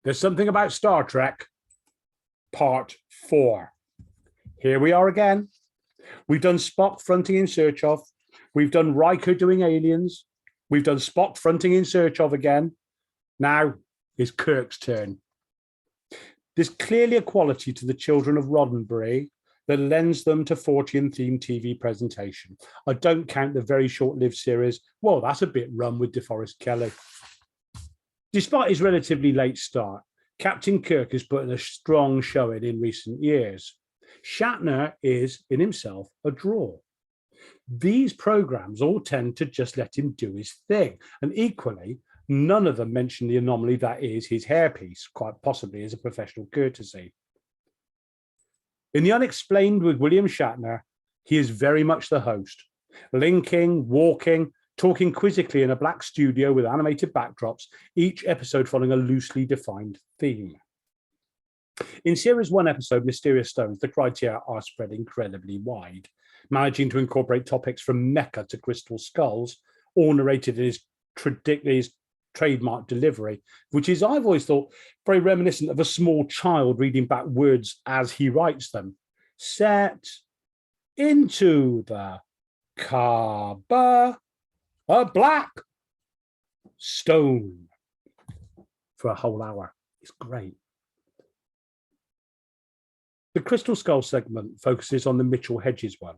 There's something about Star Trek, Part 4. Here we are again. We've done Spock fronting in search of. We've done Riker doing aliens. We've done Spock fronting in search of again. Now is Kirk's turn. There's clearly a quality to the children of Roddenberry that lends them to Fortean-themed TV presentation. I don't count the very short-lived series. Well, that's a bit run with DeForest Kelley. Despite his relatively late start, Captain Kirk has put in a strong showing in recent years. Shatner is, in himself, a draw. These programs all tend to just let him do his thing, and equally, none of them mention the anomaly that is his hairpiece, quite possibly as a professional courtesy. In The Unexplained with William Shatner, he is very much the host, linking, walking, talking quizzically in a black studio with animated backdrops, each episode following a loosely defined theme. In Series 1 episode, Mysterious Stones, the criteria are spread incredibly wide, managing to incorporate topics from Mecca to crystal skulls, all narrated in his trademark delivery, which is, I've always thought, very reminiscent of a small child reading back words as he writes them. Set into the Kaaba a black stone for a whole hour. It's great. The Crystal Skull segment focuses on the Mitchell Hedges one,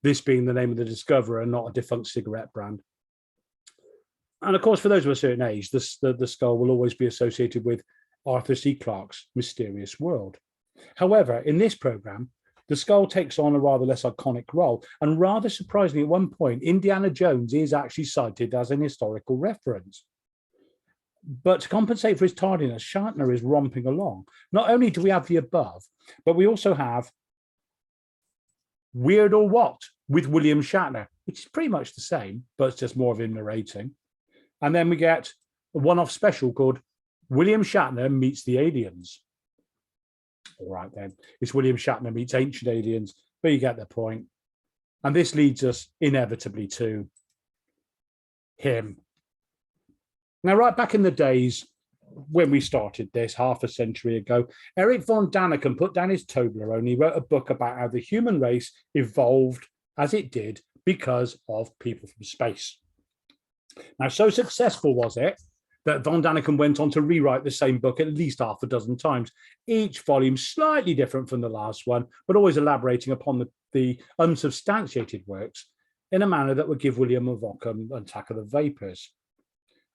this being the name of the discoverer, not a defunct cigarette brand. And of course, for those of a certain age, the skull will always be associated with Arthur C. Clarke's Mysterious World. However, in this program, the skull takes on a rather less iconic role, and rather surprisingly, at one point, Indiana Jones is actually cited as an historical reference. But to compensate for his tardiness, Shatner is romping along. Not only do we have the above, but we also have Weird or What with William Shatner, which is pretty much the same, but it's just more of him narrating. And then we get a one-off special called William Shatner Meets the Aliens. All right, then. It's William Shatner Meets Ancient Aliens, but you get the point. And this leads us inevitably to him. Now, right back in the days when we started this half a century ago, Eric von Daniken put down his Toblerone. He wrote a book about how the human race evolved as it did because of people from space. Now, so successful was it that von Daniken went on to rewrite the same book at least half a dozen times, each volume slightly different from the last one, but always elaborating upon the unsubstantiated works in a manner that would give William of Ockham an attack of the vapors.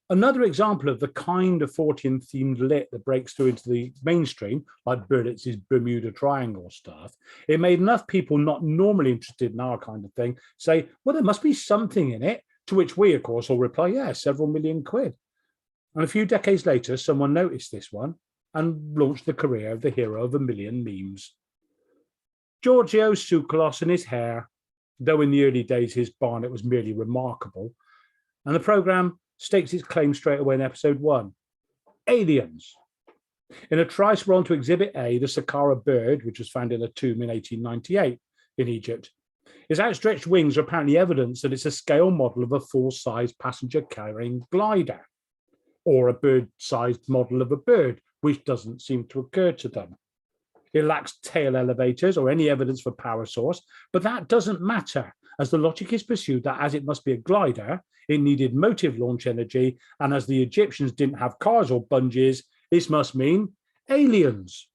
Another example of the kind of Fortean-themed lit that breaks through into the mainstream, like Berlitz's Bermuda Triangle stuff, it made enough people not normally interested in our kind of thing say, well, there must be something in it, to which we, of course, will reply, yeah, several million quid. And a few decades later, someone noticed this one and launched the career of the hero of a million memes. Giorgio Tsoukalos and his hair, though in the early days his barnet was merely remarkable, and the programme stakes its claim straight away in episode 1. Aliens. In a trice, we're on to Exhibit A, the Saqqara bird, which was found in a tomb in 1898 in Egypt. Its outstretched wings are apparently evidence that it's a scale model of a full-size passenger-carrying glider, or a bird-sized model of a bird, which doesn't seem to occur to them. It lacks tail elevators or any evidence for power source, but that doesn't matter, as the logic is pursued that as it must be a glider, it needed motive launch energy, and as the Egyptians didn't have cars or bungees, this must mean aliens.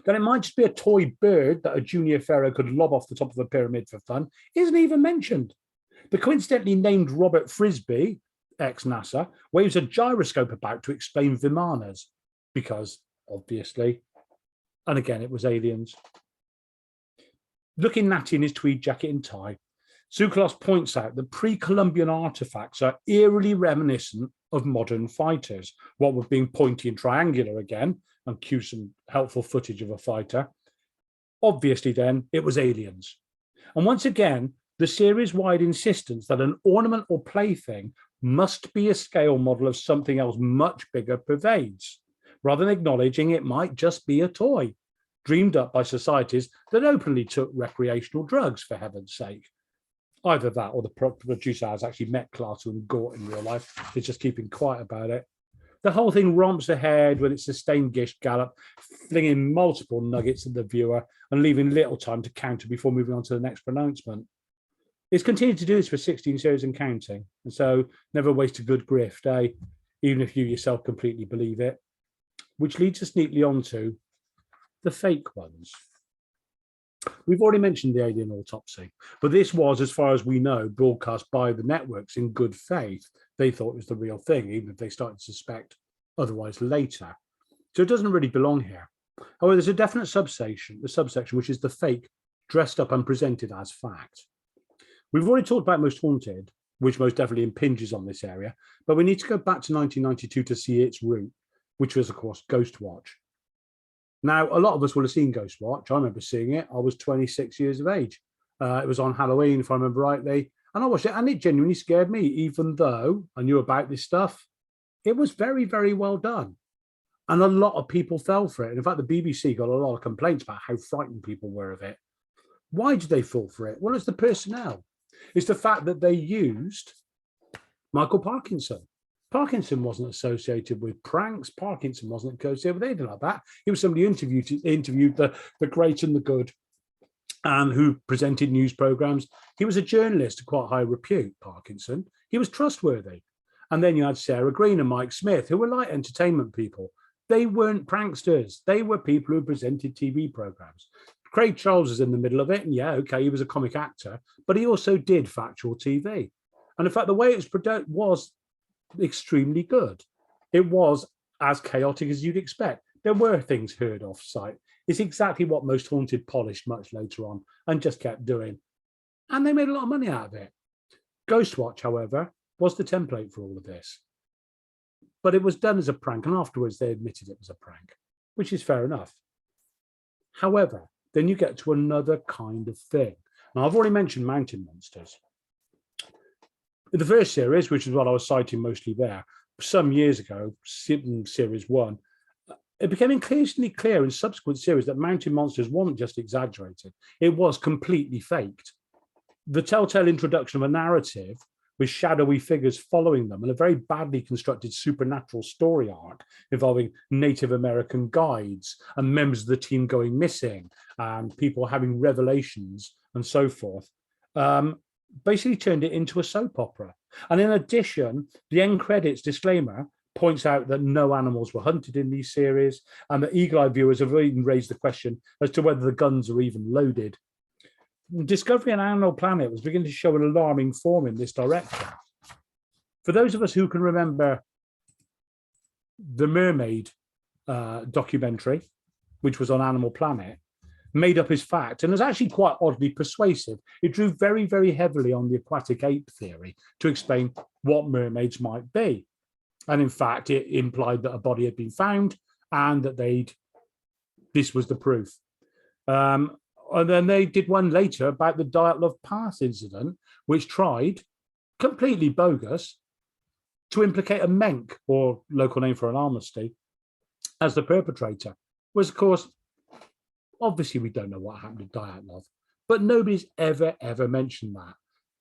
That it might just be a toy bird that a junior pharaoh could lob off the top of a pyramid for fun isn't even mentioned. The coincidentally named Robert Frisbee, ex-NASA, waves a gyroscope about to explain Vimanas, because, obviously, and again, it was aliens. Looking natty in his tweed jacket and tie, Tsoukalos points out that pre-Columbian artifacts are eerily reminiscent of modern fighters, what with being pointy and triangular again, and cue some helpful footage of a fighter. Obviously, then, it was aliens. And once again, the series-wide insistence that an ornament or plaything must be a scale model of something else much bigger pervades, rather than acknowledging it might just be a toy, dreamed up by societies that openly took recreational drugs, for heaven's sake. Either that or the producer has actually met Klaatu and Gort in real life. He's just keeping quiet about it. The whole thing romps ahead with its sustained gish gallop, flinging multiple nuggets at the viewer and leaving little time to counter before moving on to the next pronouncement. It's continued to do this for 16 series and counting, and so never waste a good grift, eh? Even if you yourself completely believe it. Which leads us neatly on to the fake ones. We've already mentioned the alien autopsy, but this was, as far as we know, broadcast by the networks in good faith. They thought it was the real thing, even if they started to suspect otherwise later. So it doesn't really belong here. However, there's a definite subsection, which is the fake dressed up and presented as fact. We've already talked about Most Haunted, which most definitely impinges on this area, but we need to go back to 1992 to see its root, which was, of course, Ghostwatch. Now, a lot of us will have seen Ghostwatch. I remember seeing it. I was 26 years of age. It was on Halloween, if I remember rightly. And I watched it, and it genuinely scared me, even though I knew about this stuff. It was very, very well done. And a lot of people fell for it. And in fact, the BBC got a lot of complaints about how frightened people were of it. Why did they fall for it? Well, it's the personnel. It's the fact that they used Michael Parkinson. Parkinson wasn't associated with pranks. Parkinson wasn't associated with anything like that. He was somebody who interviewed the great and the good, and who presented news programs. He was a journalist of quite high repute, Parkinson. He was trustworthy. And then you had Sarah Green and Mike Smith, who were light entertainment people. They weren't pranksters. They were people who presented TV programs. Craig Charles was in the middle of it. And yeah, okay, he was a comic actor, but he also did factual TV. And in fact, the way it was produced was extremely good. It was as chaotic as you'd expect. There were things heard off site. It's exactly what Most Haunted polished much later on and just kept doing. And they made a lot of money out of it. Ghostwatch, however, was the template for all of this. But it was done as a prank, and afterwards they admitted it was a prank, which is fair enough. However, then you get to another kind of thing. Now, I've already mentioned mountain monsters. In the first series, which is what I was citing mostly there, some years ago, series 1, it became increasingly clear in subsequent series that mountain monsters wasn't just exaggerated. It was completely faked. The telltale introduction of a narrative with shadowy figures following them and a very badly constructed supernatural story arc involving Native American guides and members of the team going missing and people having revelations and so forth, basically turned it into a soap opera. And in addition, the end credits disclaimer points out that no animals were hunted in these series, and that eagle-eyed viewers have even raised the question as to whether the guns are even loaded. Discovery on Animal Planet was beginning to show an alarming form in this direction. For those of us who can remember the Mermaid documentary, which was on Animal Planet, Made Up Is Fact, and was actually quite oddly persuasive. It drew very, very heavily on the aquatic ape theory to explain what mermaids might be. And in fact, it implied that a body had been found and that this was the proof. And then they did one later about the Dyatlov Pass incident, which tried, completely bogus, to implicate a Menk, or local name for an Armistice, as the perpetrator. Was, of course, obviously we don't know what happened to Dyatlov, but nobody's ever mentioned that.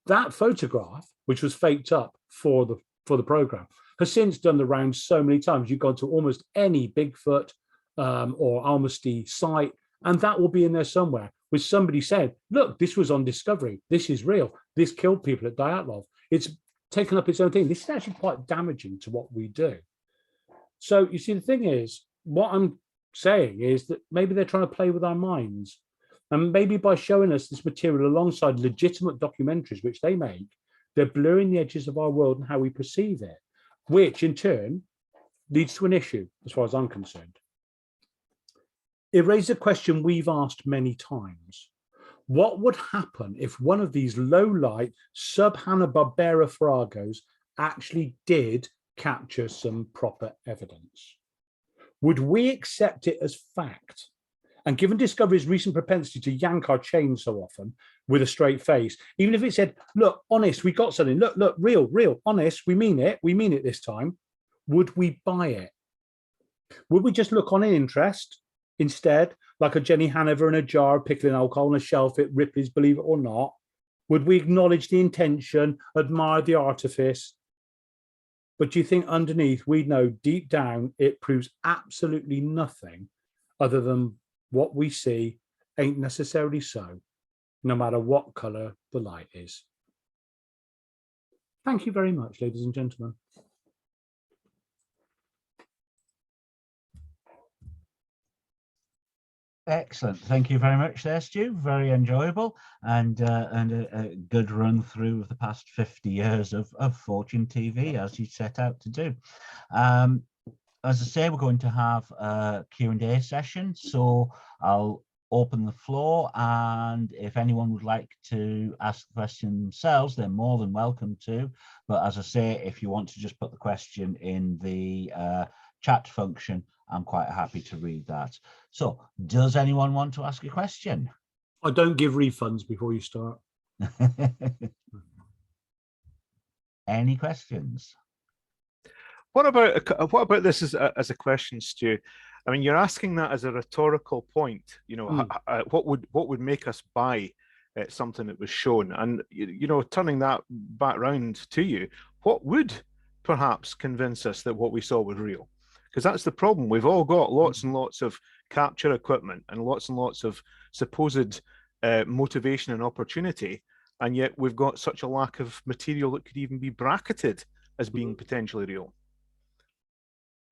That photograph, which was faked up for the program, has since done the rounds so many times. You've gone to almost any Bigfoot or Armistice site, and that will be in there somewhere, with somebody said, look, this was on Discovery. This is real. This killed people at Dyatlov. It's taken up its own thing. This is actually quite damaging to what we do. So you see, the thing is, what I'm saying is that maybe they're trying to play with our minds. And maybe by showing us this material alongside legitimate documentaries, which they make, they're blurring the edges of our world and how we perceive it, which in turn leads to an issue, as far as I'm concerned. It raises a question we've asked many times. What would happen if one of these low-light sub-Hanna-Barbera farragos actually did capture some proper evidence? Would we accept it as fact? And given Discovery's recent propensity to yank our chain so often with a straight face, even if it said, look, honest, we got something, look, real, honest, we mean it this time, would we buy it? Would we just look on in interest instead, like a Jenny Hanover in a jar of pickling alcohol on a shelf at Ripley's Believe It or Not? Would we acknowledge the intention, admire the artifice? But do you think underneath we know deep down it proves absolutely nothing other than what we see ain't necessarily so, no matter what colour the light is? Thank you very much, ladies and gentlemen. Excellent. Thank you very much there, Stu. Very enjoyable and a good run through of the past 50 years of Fortean TV, as you set out to do. As I say, we're going to have a Q&A session, so I'll open the floor, and if anyone would like to ask the question themselves, they're more than welcome to. But as I say, if you want to just put the question in the chat function, I'm quite happy to read that. So, does anyone want to ask a question? I don't give refunds before you start. Any questions? What about this as a question, Stu? I mean, you're asking that as a rhetorical point. You know, what would make us buy something that was shown? And you know, turning that back round to you, what would perhaps convince us that what we saw was real? Because that's the problem. We've all got lots and lots of capture equipment and lots of supposed motivation and opportunity, and yet we've got such a lack of material that could even be bracketed as being potentially real.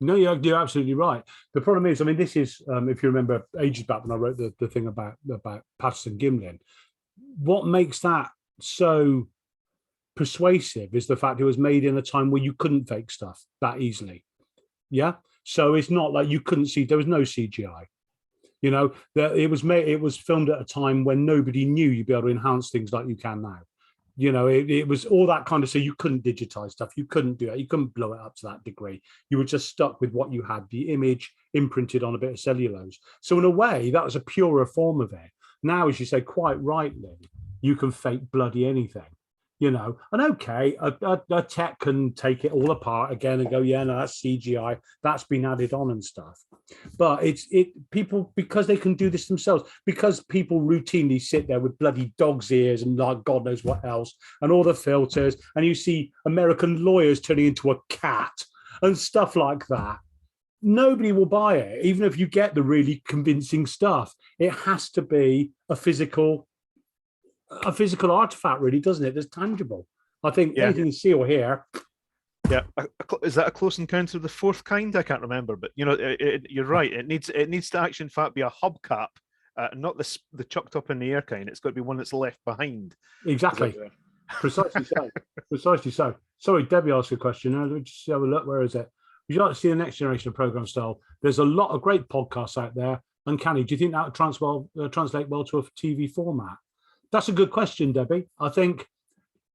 No, you're absolutely right. The problem is, I mean, this is, if you remember ages back when I wrote the thing about Patterson Gimlin, what makes that so persuasive is the fact it was made in a time where you couldn't fake stuff that easily. Yeah. So it's not like you couldn't see, there was no CGI. You know, that it was filmed at a time when nobody knew you'd be able to enhance things like you can now. You know, it was all that kind of, so you couldn't digitize stuff. You couldn't do it. You couldn't blow it up to that degree. You were just stuck with what you had, the image imprinted on a bit of cellulose. So in a way, that was a purer form of it. Now, as you say, quite rightly, you can fake bloody anything. You know, and okay, a tech can take it all apart again and go, yeah, no, that's CGI, that's been added on and stuff. But people, because they can do this themselves, because people routinely sit there with bloody dog's ears and like God knows what else, and all the filters, and you see American lawyers turning into a cat and stuff like that. Nobody will buy it, even if you get the really convincing stuff. It has to be a physical artifact, really, doesn't it? That's tangible. I think anything you see or hear. Yeah, is that a close encounter of the fourth kind? I can't remember, but you know, you're right. It needs to actually, in fact, be a hubcap, not the chucked up in the air kind. It's got to be one that's left behind. Exactly. Precisely so. Precisely so. Sorry, Debbie asked a question. Let's just have a look. Where is it? Would you like to see the next generation of program style? There's a lot of great podcasts out there. Uncanny. Do you think that would translate well to a TV format? That's a good question, Debbie. I think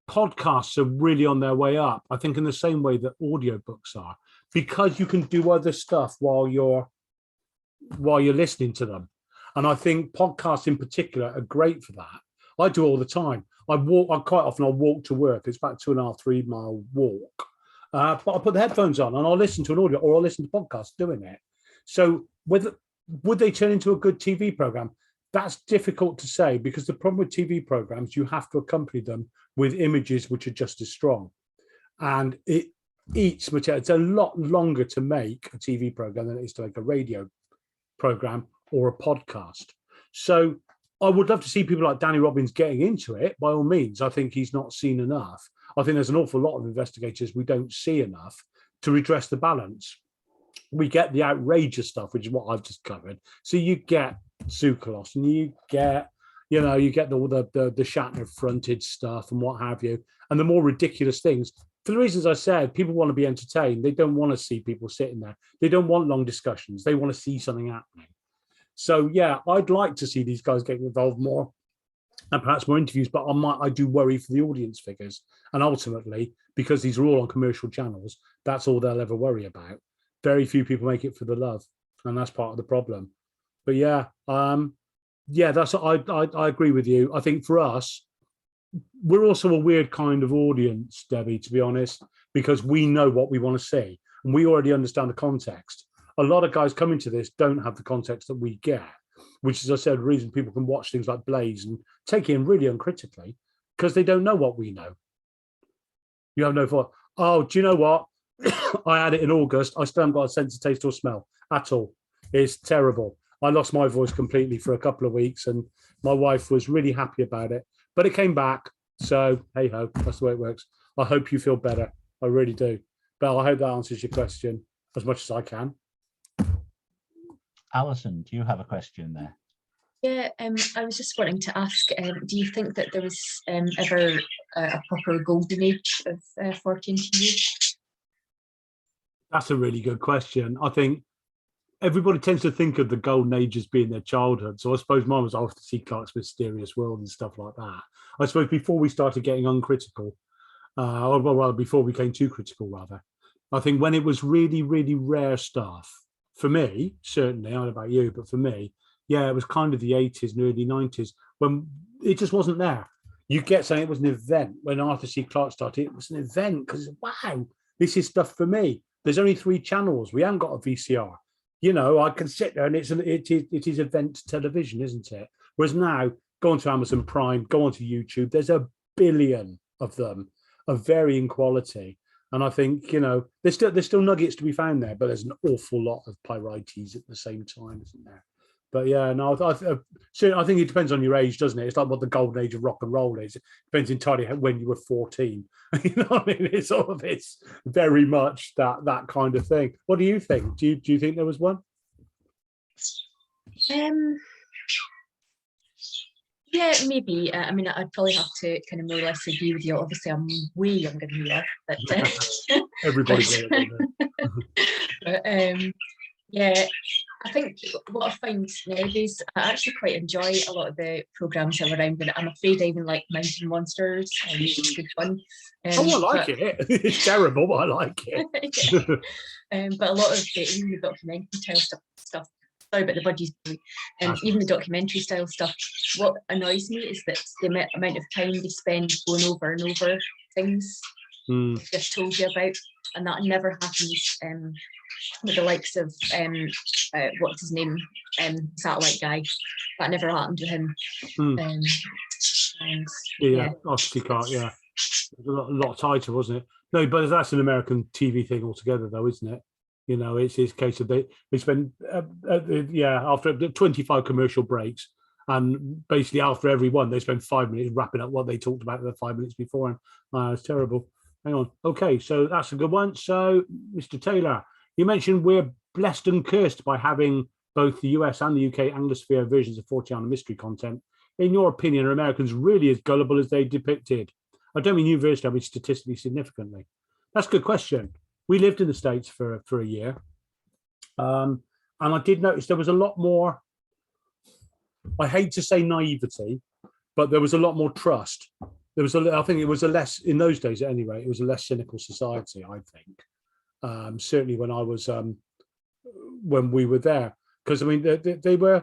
podcasts are really on their way up. I think in the same way that audiobooks are, because you can do other stuff while you're listening to them. And I think podcasts in particular are great for that. I do all the time. I'll walk to work. It's about 2.5, 3 mile walk. But I'll put the headphones on and I'll listen to an audio or I'll listen to podcasts doing it. So would they turn into a good TV program? That's difficult to say, because the problem with TV programs, you have to accompany them with images which are just as strong. And it eats material. It's a lot longer to make a TV program than it is to make a radio program or a podcast. So I would love to see people like Danny Robbins getting into it, by all means. I think he's not seen enough. I think there's an awful lot of investigators we don't see enough to redress the balance. We get the outrageous stuff, which is what I've just covered. So you get Tsoukalos and you get all the Shatner fronted stuff and what have you, and the more ridiculous things. For the reasons I said, people want to be entertained. They don't want to see people sitting there. They don't want long discussions. They want to see something happening. So yeah, I'd like to see these guys getting involved more and perhaps more interviews, but I do worry for the audience figures. And ultimately, because these are all on commercial channels, that's all they'll ever worry about. Very few people make it for the love, and that's part of the problem. But yeah, that's I agree with you. I think for us, we're also a weird kind of audience, Debbie, to be honest, because we know what we want to see and we already understand the context. A lot of guys coming to this don't have the context that we get, which, as I said, the reason people can watch things like Blaze and take it in really uncritically, because they don't know what we know. You have no thought, oh, do you know what? I had it in August. I still haven't got a sense of taste or smell at all. It's terrible. I lost my voice completely for a couple of weeks and my wife was really happy about it, but it came back. So, hey ho, that's the way it works. I hope you feel better. I really do. But I hope that answers your question as much as I can. Alison, do you have a question there? Yeah, I was just wanting to ask, do you think that there was ever a proper golden age of Fortean TV? That's a really good question. I think everybody tends to think of the golden age as being their childhood. So I suppose mine was after C. Clarke's Mysterious World and stuff like that. I suppose before we started getting uncritical, or rather before we became too critical, rather, I think when it was really, really rare stuff, for me, certainly, I don't know about you, but for me, yeah, it was kind of the 80s and early 90s when it just wasn't there. You get saying it was an event when Arthur C. Clarke started. It was an event because, wow, this is stuff for me. There's only 3 channels. We haven't got a VCR. You know, I can sit there and it is event television, isn't it? Whereas now, go onto Amazon Prime, go onto YouTube. There's a billion of them of varying quality. And I think, you know, there's still nuggets to be found there, but there's an awful lot of pyrite at the same time, isn't there? But yeah, no, I think it depends on your age, doesn't it? It's like what the golden age of rock and roll is. It depends entirely when you were 14. You know what I mean? It's very much that kind of thing. What do you think? Do you think there was one? Yeah, maybe. I mean, I'd probably have to kind of more or less agree with you. Obviously, I'm way younger than you are, but Everybody's but, yeah, I think what I find nowadays, I actually quite enjoy a lot of the programs that are around, but I'm afraid I even like Mountain Monsters, and it's good fun. I like it. It's terrible, but I like it. But a lot of even the documentary style stuff. Sorry about the budgies, even the documentary style stuff. What annoys me is that the amount of time they spend going over and over things I've just told you about, and that never happens with the likes of what's his name, Satellite Guy. That never happened to him. And Archie Clarke, yeah. It was a lot tighter, wasn't it? No, but that's an American TV thing altogether, though, isn't it? You know, it's a case of they spend after 25 commercial breaks, and basically after every one they spend 5 minutes wrapping up what they talked about the 5 minutes before. And it's terrible. Hang on. Okay, so that's a good one. So, Mr. Taylor, you mentioned we're blessed and cursed by having both the US and the UK Anglosphere versions of Forteana mystery content. In your opinion, are Americans really as gullible as they depicted? I don't mean universally, I mean statistically significantly. That's a good question. We lived in the States for a year. And I did notice there was a lot more, I hate to say naivety, but there was a lot more trust. I think it was a less, in those days at any rate, it was a less cynical society, I think. Certainly when I was, when we were there. Because I mean, they were,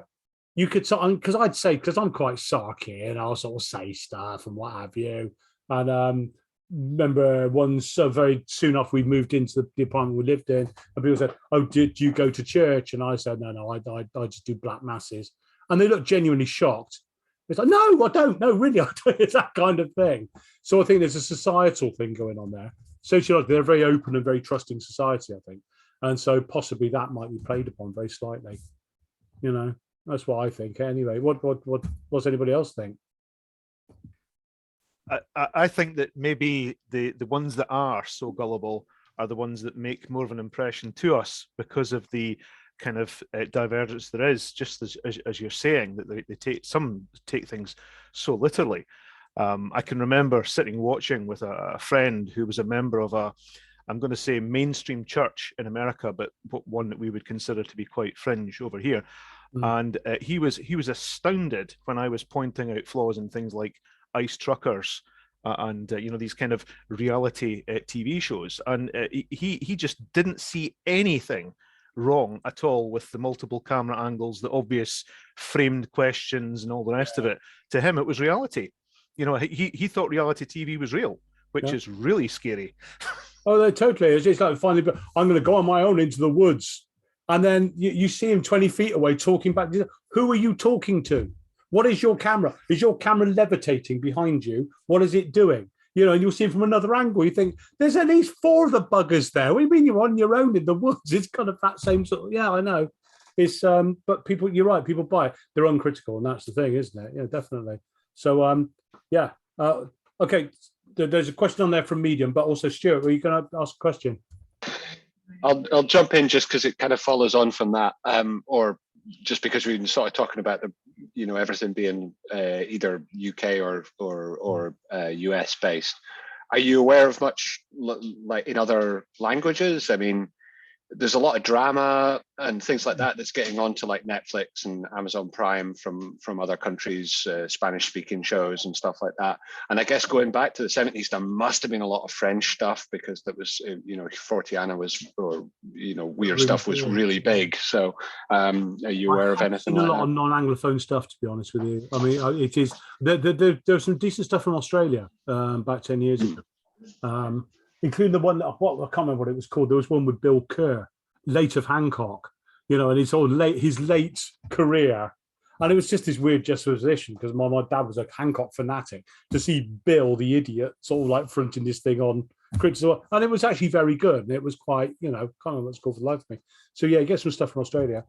you could, because I'd say, because I'm quite sarky and I'll sort of say stuff and what have you. And remember once very soon after we moved into the apartment we lived in, and people said, "Oh, did you go to church?" And I said, "No, I just do black masses." And they looked genuinely shocked. It's like, "No, I don't. No, really, I don't." It's that kind of thing. So I think there's a societal thing going on there. Sociologically, they're a very open and very trusting society, I think, and so possibly that might be played upon very slightly. You know, that's what I think. Anyway, what does anybody else think? I think that maybe the ones that are so gullible are the ones that make more of an impression to us because of the kind of divergence there is, just as you're saying, that they take things so literally. I can remember sitting watching with a friend who was a member of I'm going to say mainstream church in America, but one that we would consider to be quite fringe over here. And he was astounded when I was pointing out flaws in things like ice truckers and these kind of reality TV shows, and he just didn't see anything wrong at all with the multiple camera angles, the obvious framed questions, and all the rest of it. To him, it was reality. You know, he thought reality TV was real, which is really scary. Oh, totally. It's like finally, I'm going to go on my own into the woods, and then you see him 20 feet away talking back. Who are you talking to? What is your camera? Is your camera levitating behind you? What is it doing? You know, and you'll see him from another angle. You think, there's at least 4 of the buggers there. What do you mean you're on your own in the woods? It's kind of that same sort of, yeah, I know. It's, but people, you're right, people buy it. They're uncritical, and that's the thing, isn't it? Yeah, definitely. So, yeah. Okay, there's a question on there from Medium, but also, Stuart, were you going to ask a question? I'll jump in just because it kind of follows on from that, or just because we've been sort of talking about everything being either UK or US based. Are you aware of much like in other languages? I mean, there's a lot of drama and things like that that's getting onto like Netflix and Amazon Prime from other countries, Spanish speaking shows and stuff like that. And I guess going back to the 70s, there must have been a lot of French stuff, because that was, Forteana was, or weird stuff was really big. So are you aware of anything like that? A lot of non-Anglophone stuff, to be honest with you. I mean, it is there's some decent stuff from Australia about 10 years ago. Including the one that I can't remember what it was called. There was one with Bill Kerr, Late of Hancock, and his late career. And it was just this weird juxtaposition, because my dad was a Hancock fanatic, to see Bill, the idiot, sort of like fronting this thing on criticism. And it was actually very good. And it was quite, kind of what's called for life for me. So yeah, get some stuff from Australia.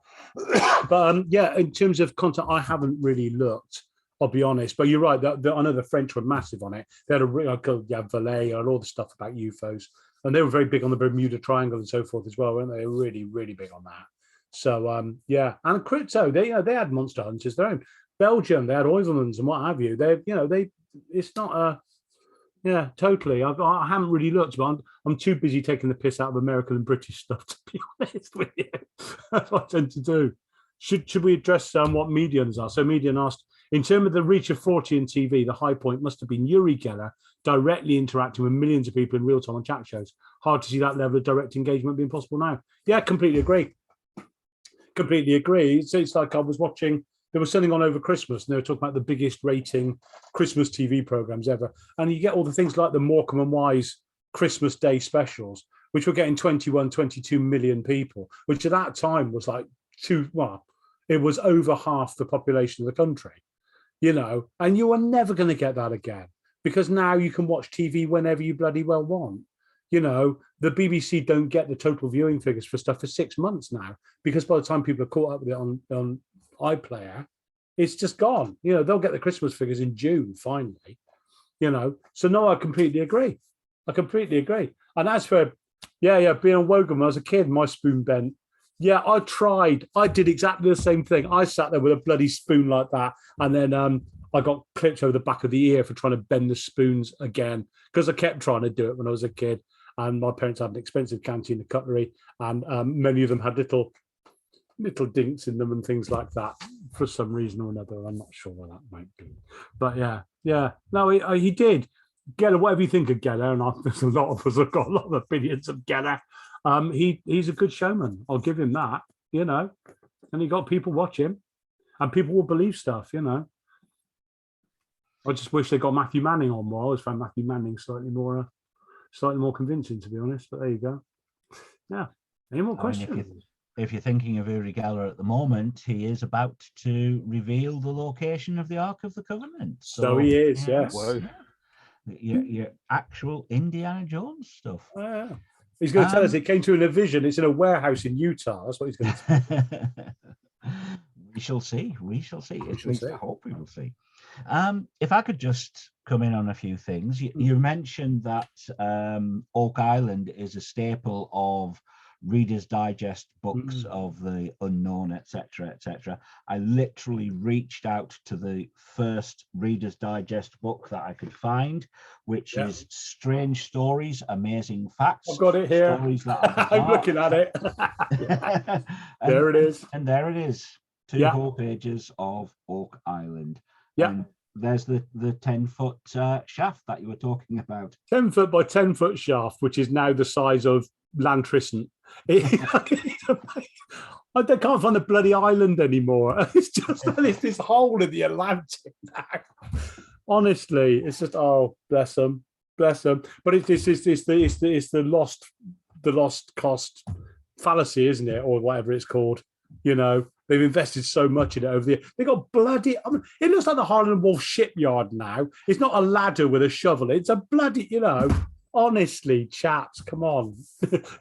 But in terms of content, I haven't really looked. I'll be honest, but you're right. I know the French were massive on it. They had Valet and all the stuff about UFOs, and they were very big on the Bermuda Triangle and so forth as well, weren't they? They were really, really big on that. So and crypto, they had monster hunters. Their own Belgium, they had Oivelmans and what have you. It's not totally. I haven't really looked, but I'm too busy taking the piss out of American and British stuff, to be honest with you. That's what I tend to do. Should we address what medians are? So Median asked, in terms of the reach of Fortean TV, the high point must have been Uri Geller directly interacting with millions of people in real time on chat shows. Hard to see that level of direct engagement being possible now. Yeah, completely agree. Completely agree. It's like I was watching, there was something on over Christmas, and they were talking about the biggest rating Christmas TV programs ever. And you get all the things like the Morecambe and Wise Christmas Day specials, which were getting 21, 22 million people, which at that time was like it was over half the population of the country. And you are never going to get that again, because now you can watch TV whenever you bloody well want. The BBC don't get the total viewing figures for stuff for 6 months now, because by the time people are caught up with it on iPlayer, it's just gone. They'll get the Christmas figures in June finally. So no, I completely agree. And as for being on Wogan when I was a kid, my spoon bent. Yeah, I tried. I did exactly the same thing. I sat there with a bloody spoon like that, and then I got clipped over the back of the ear for trying to bend the spoons again, because I kept trying to do it when I was a kid. And my parents had an expensive canteen of cutlery, and many of them had little dinks in them and things like that for some reason or another. I'm not sure what that might be, but yeah. No, he did. Geller, whatever you think of Geller, and there's a lot of us have got a lot of opinions of Geller. He's a good showman. I'll give him that, and he got people watch him, and people will believe stuff, I just wish they got Matthew Manning on more. I always found Matthew Manning slightly more convincing, to be honest, but there you go. Yeah. Any more questions? If you're thinking of Uri Geller at the moment, he is about to reveal the location of the Ark of the Covenant. So he is, yes. Wow. Your actual Indiana Jones stuff. Yeah. He's going to tell us it came to in a vision. It's in a warehouse in Utah. That's what he's going to say. We shall see. At least I hope we will see. If I could just come in on a few things. You mentioned that Oak Island is a staple of Reader's Digest books of the unknown, etc., etc. I literally reached out to the first Reader's Digest book that I could find, which is Strange Stories, Amazing Facts. I've got it here. Stories that I'm looking at it. There it is. And there it is. 2 whole pages of Oak Island. Yeah. And there's the 10-foot shaft that you were talking about. 10-foot by 10-foot shaft, which is now the size of Lantrissan. I can't find the bloody island anymore. It's just this hole in the Atlantic now. Honestly, it's just bless them. But it's the lost cost fallacy, isn't it, or whatever it's called? They've invested so much in it over the year. They got bloody. It looks like the Harland Wolff shipyard now. It's not a ladder with a shovel. It's a bloody. Honestly, chaps, come on,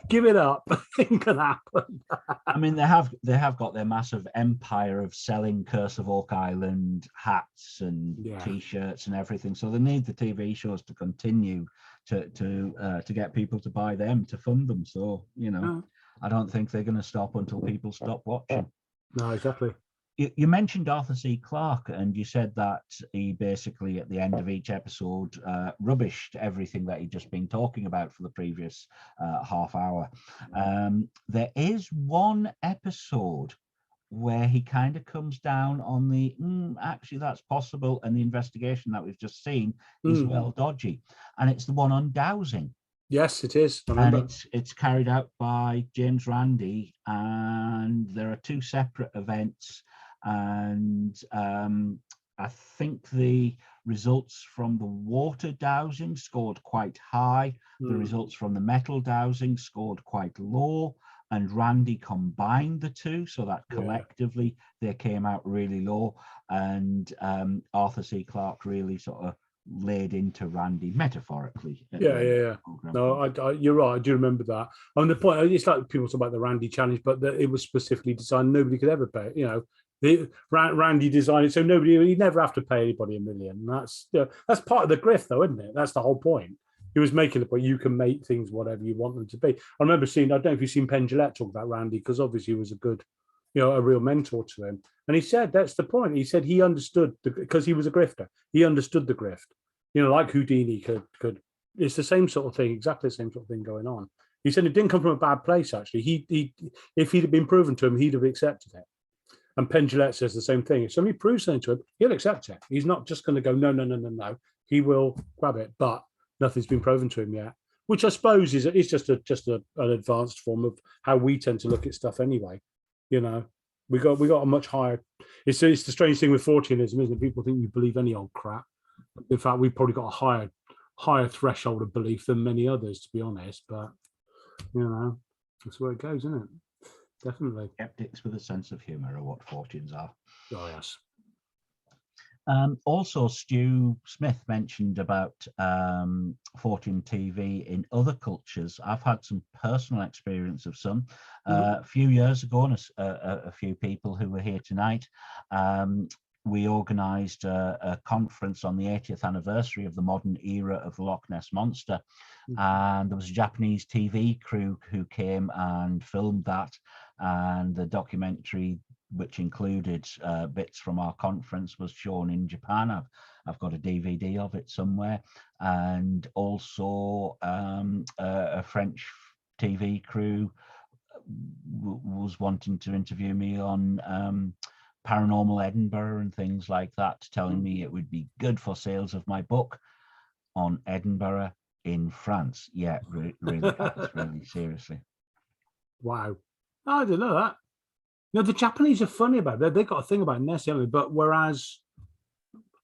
give it up. It can happen. I mean, they have got their massive empire of selling Curse of Oak Island hats and T-shirts and everything. So they need the TV shows to continue to get people to buy them, to fund them. So I don't think they're going to stop until people stop watching. No, exactly. You mentioned Arthur C. Clarke, and you said that he basically, at the end of each episode, rubbished everything that he'd just been talking about for the previous half hour. There is one episode where he kind of comes down on the actually that's possible, and the investigation that we've just seen is well dodgy, and it's the one on dowsing. Yes, it is. And it's carried out by James Randi, and there are two separate events, and I think the results from the water dowsing scored quite high. The results from the metal dowsing scored quite low, and Randy combined the two so that collectively they came out really low, and Arthur C. Clarke really sort of laid into Randy metaphorically. No, you're right. I do remember that. On the point, it's like people talk about the Randy challenge, but it was specifically designed. Nobody could ever pay. Randy designed it so he'd never have to pay anybody $1 million. That's part of the grift, though, isn't it? That's the whole point. He was making the point you can make things whatever you want them to be. I remember seeing, I don't know if you've seen Penn Jillette talk about Randy, because obviously he was a good, a real mentor to him. And he said, that's the point. He said he understood, because he was a grifter, he understood the grift. Like Houdini could, it's the same sort of thing, exactly the same sort of thing going on. He said it didn't come from a bad place, actually. He if he'd have been proven to him, he'd have accepted it. And Penn Jillette says the same thing. If somebody proves something to him, he'll accept it. He's not just going to go, no. He will grab it, but nothing's been proven to him yet, which I suppose is just an advanced form of how we tend to look at stuff anyway. We got a much higher. It's the strange thing with Forteanism, isn't it? People think you believe any old crap. In fact, we've probably got a higher threshold of belief than many others, to be honest. But that's where it goes, isn't it? Definitely. Skeptics with a sense of humour are what Forteans are. Oh yes. Also, Stu Smith mentioned about Fortean TV in other cultures. I've had some personal experience of some. A few years ago, and a few people who were here tonight, we organised a conference on the 80th anniversary of the modern era of the Loch Ness Monster. And there was a Japanese TV crew who came and filmed that. And the documentary, which included bits from our conference, was shown in Japan. I've got a DVD of it somewhere. And also a French TV crew was wanting to interview me on Paranormal Edinburgh and things like that, telling me it would be good for sales of my book on Edinburgh in France. Yeah, really, really seriously. Wow. I didn't know that. The Japanese are funny about it. They've got a thing about Ness, haven't they? But whereas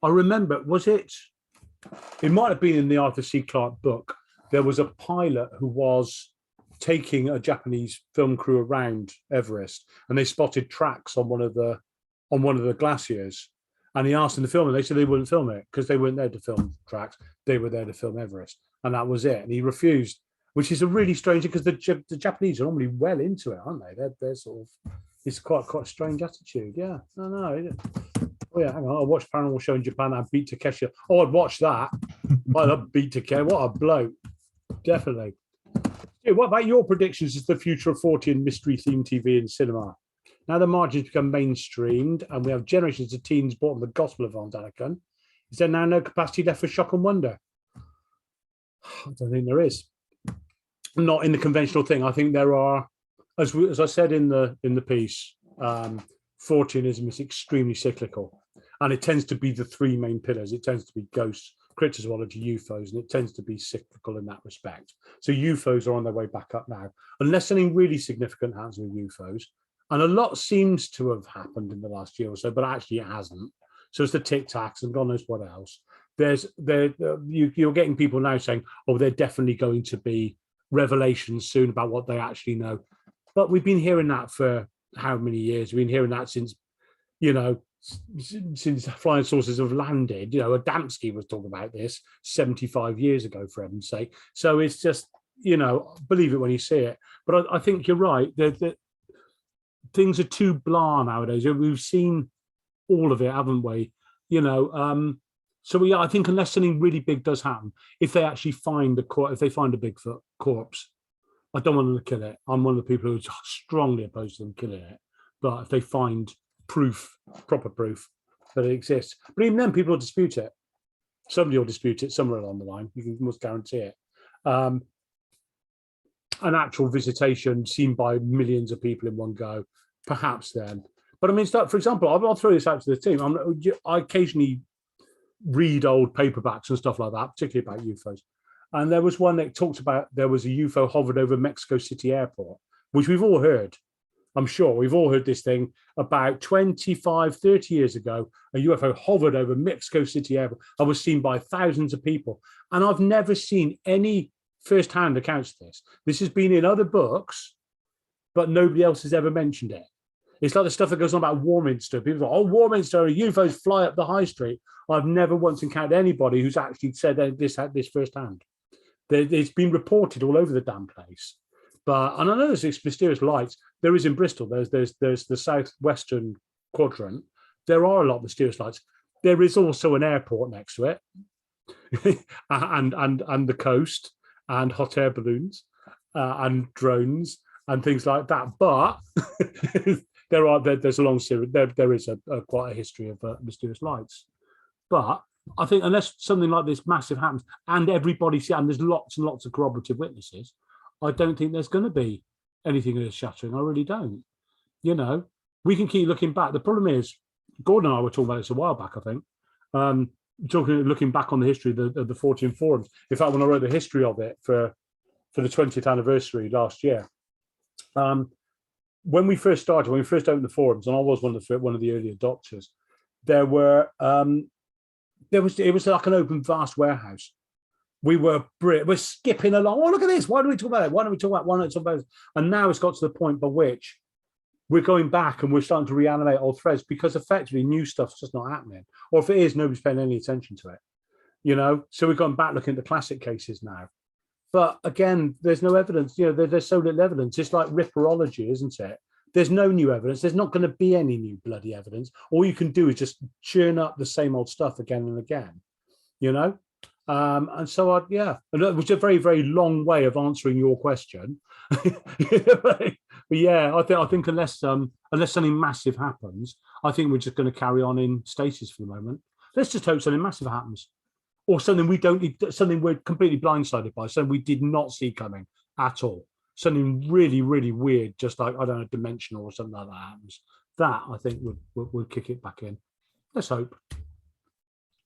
I remember, it might have been in the Arthur C. Clarke book, there was a pilot who was taking a Japanese film crew around Everest, and they spotted tracks on one of the glaciers, and he asked them to film it. They said they wouldn't film it because they weren't there to film tracks. They were there to film Everest, and that was it. And he refused, which is a really strange, because the Japanese are normally well into it, aren't they? They're sort of, it's quite a strange attitude. Yeah, no. Oh yeah, hang on. I watched Paranormal Show in Japan. I beat Takeshi. Oh, I'd watch that. I love beat Takeshi. What a bloke! Definitely. Yeah, what about your predictions as the future of Fortean mystery-themed TV in cinema? Now the margins become mainstreamed, and we have generations of teens bought on the gospel of Von Daniken. Is there now no capacity left for shock and wonder? I don't think there is. Not in the conventional thing. I think there are, as I said in the piece, Forteanism is extremely cyclical, and it tends to be the three main pillars. It tends to be ghosts, cryptozoology, UFOs, and it tends to be cyclical in that respect. So UFOs are on their way back up now, unless something really significant happens with UFOs. And a lot seems to have happened in the last year or so, but actually it hasn't. So it's the Tic Tacs and God knows what else. You're getting people now saying, oh, they're definitely going to be revelations soon about what they actually know. But we've been hearing that for how many years? We've been hearing that since flying saucers have landed. Adamski was talking about this 75 years ago, for heaven's sake. So it's just, believe it when you see it. But I think you're right. Things are too blah nowadays. We've seen all of it, haven't we? So I think unless something really big does happen, if they actually find a Bigfoot corpse, I don't want them to kill it. I'm one of the people who are strongly opposed to them killing it. But if they find proof, proper proof that it exists. But even then, people will dispute it. Somebody will dispute it somewhere along the line. You can almost guarantee it. An actual visitation seen by millions of people in one go, perhaps then. But I mean, for example, I'll throw this out to the team. I occasionally read old paperbacks and stuff like that, particularly about UFOs. And there was one that talked about there was a UFO hovered over Mexico City airport, which we've all heard. I'm sure we've all heard this thing about 25, 30 years ago. A UFO hovered over Mexico City airport and was seen by thousands of people. And I've never seen any first-hand accounts of this. This has been in other books, but nobody else has ever mentioned it. It's like the stuff that goes on about Warminster. People go, oh, Warminster, UFOs fly up the high street. I've never once encountered anybody who's actually said that this firsthand. It's been reported all over the damn place. But, and I know there's these mysterious lights. There is in Bristol. There's the southwestern quadrant. There are a lot of mysterious lights. There is also an airport next to it, and the coast, and hot air balloons, and drones, and things like that. But there's a long series. There is quite a history of mysterious lights. But I think unless something like this massive happens, and everybody see, and there's lots and lots of corroborative witnesses, I don't think there's going to be anything earth-shattering. I really don't. You know, we can keep looking back. The problem is, Gordon and I were talking about this a while back, I think, looking back on the history of the Fortean Forums. In fact, when I wrote the history of it for the 20th anniversary last year, when we first opened the forums, and I was one of the early adopters, it was like an open, vast warehouse. We're skipping along. Oh, look at this. Why do we talk about it? Why don't we talk about it? And now it's got to the point by which we're going back and we're starting to reanimate old threads because effectively new stuff's just not happening. Or if it is, nobody's paying any attention to it. You know, so we've gone back looking at the classic cases now. But again, there's no evidence. You know, there's so little evidence. It's like ripperology, isn't it? There's no new evidence. There's not going to be any new bloody evidence. All you can do is just churn up the same old stuff again and again, you know? And so, and it was a very, very long way of answering your question. But yeah, I think unless something massive happens, I think we're just going to carry on in stasis for the moment. Let's just hope something massive happens, or something we're completely blindsided by, something we did not see coming at all. Something really, really weird, just like, I don't know, dimensional or something like that happens. That, I think, would kick it back in. Let's hope.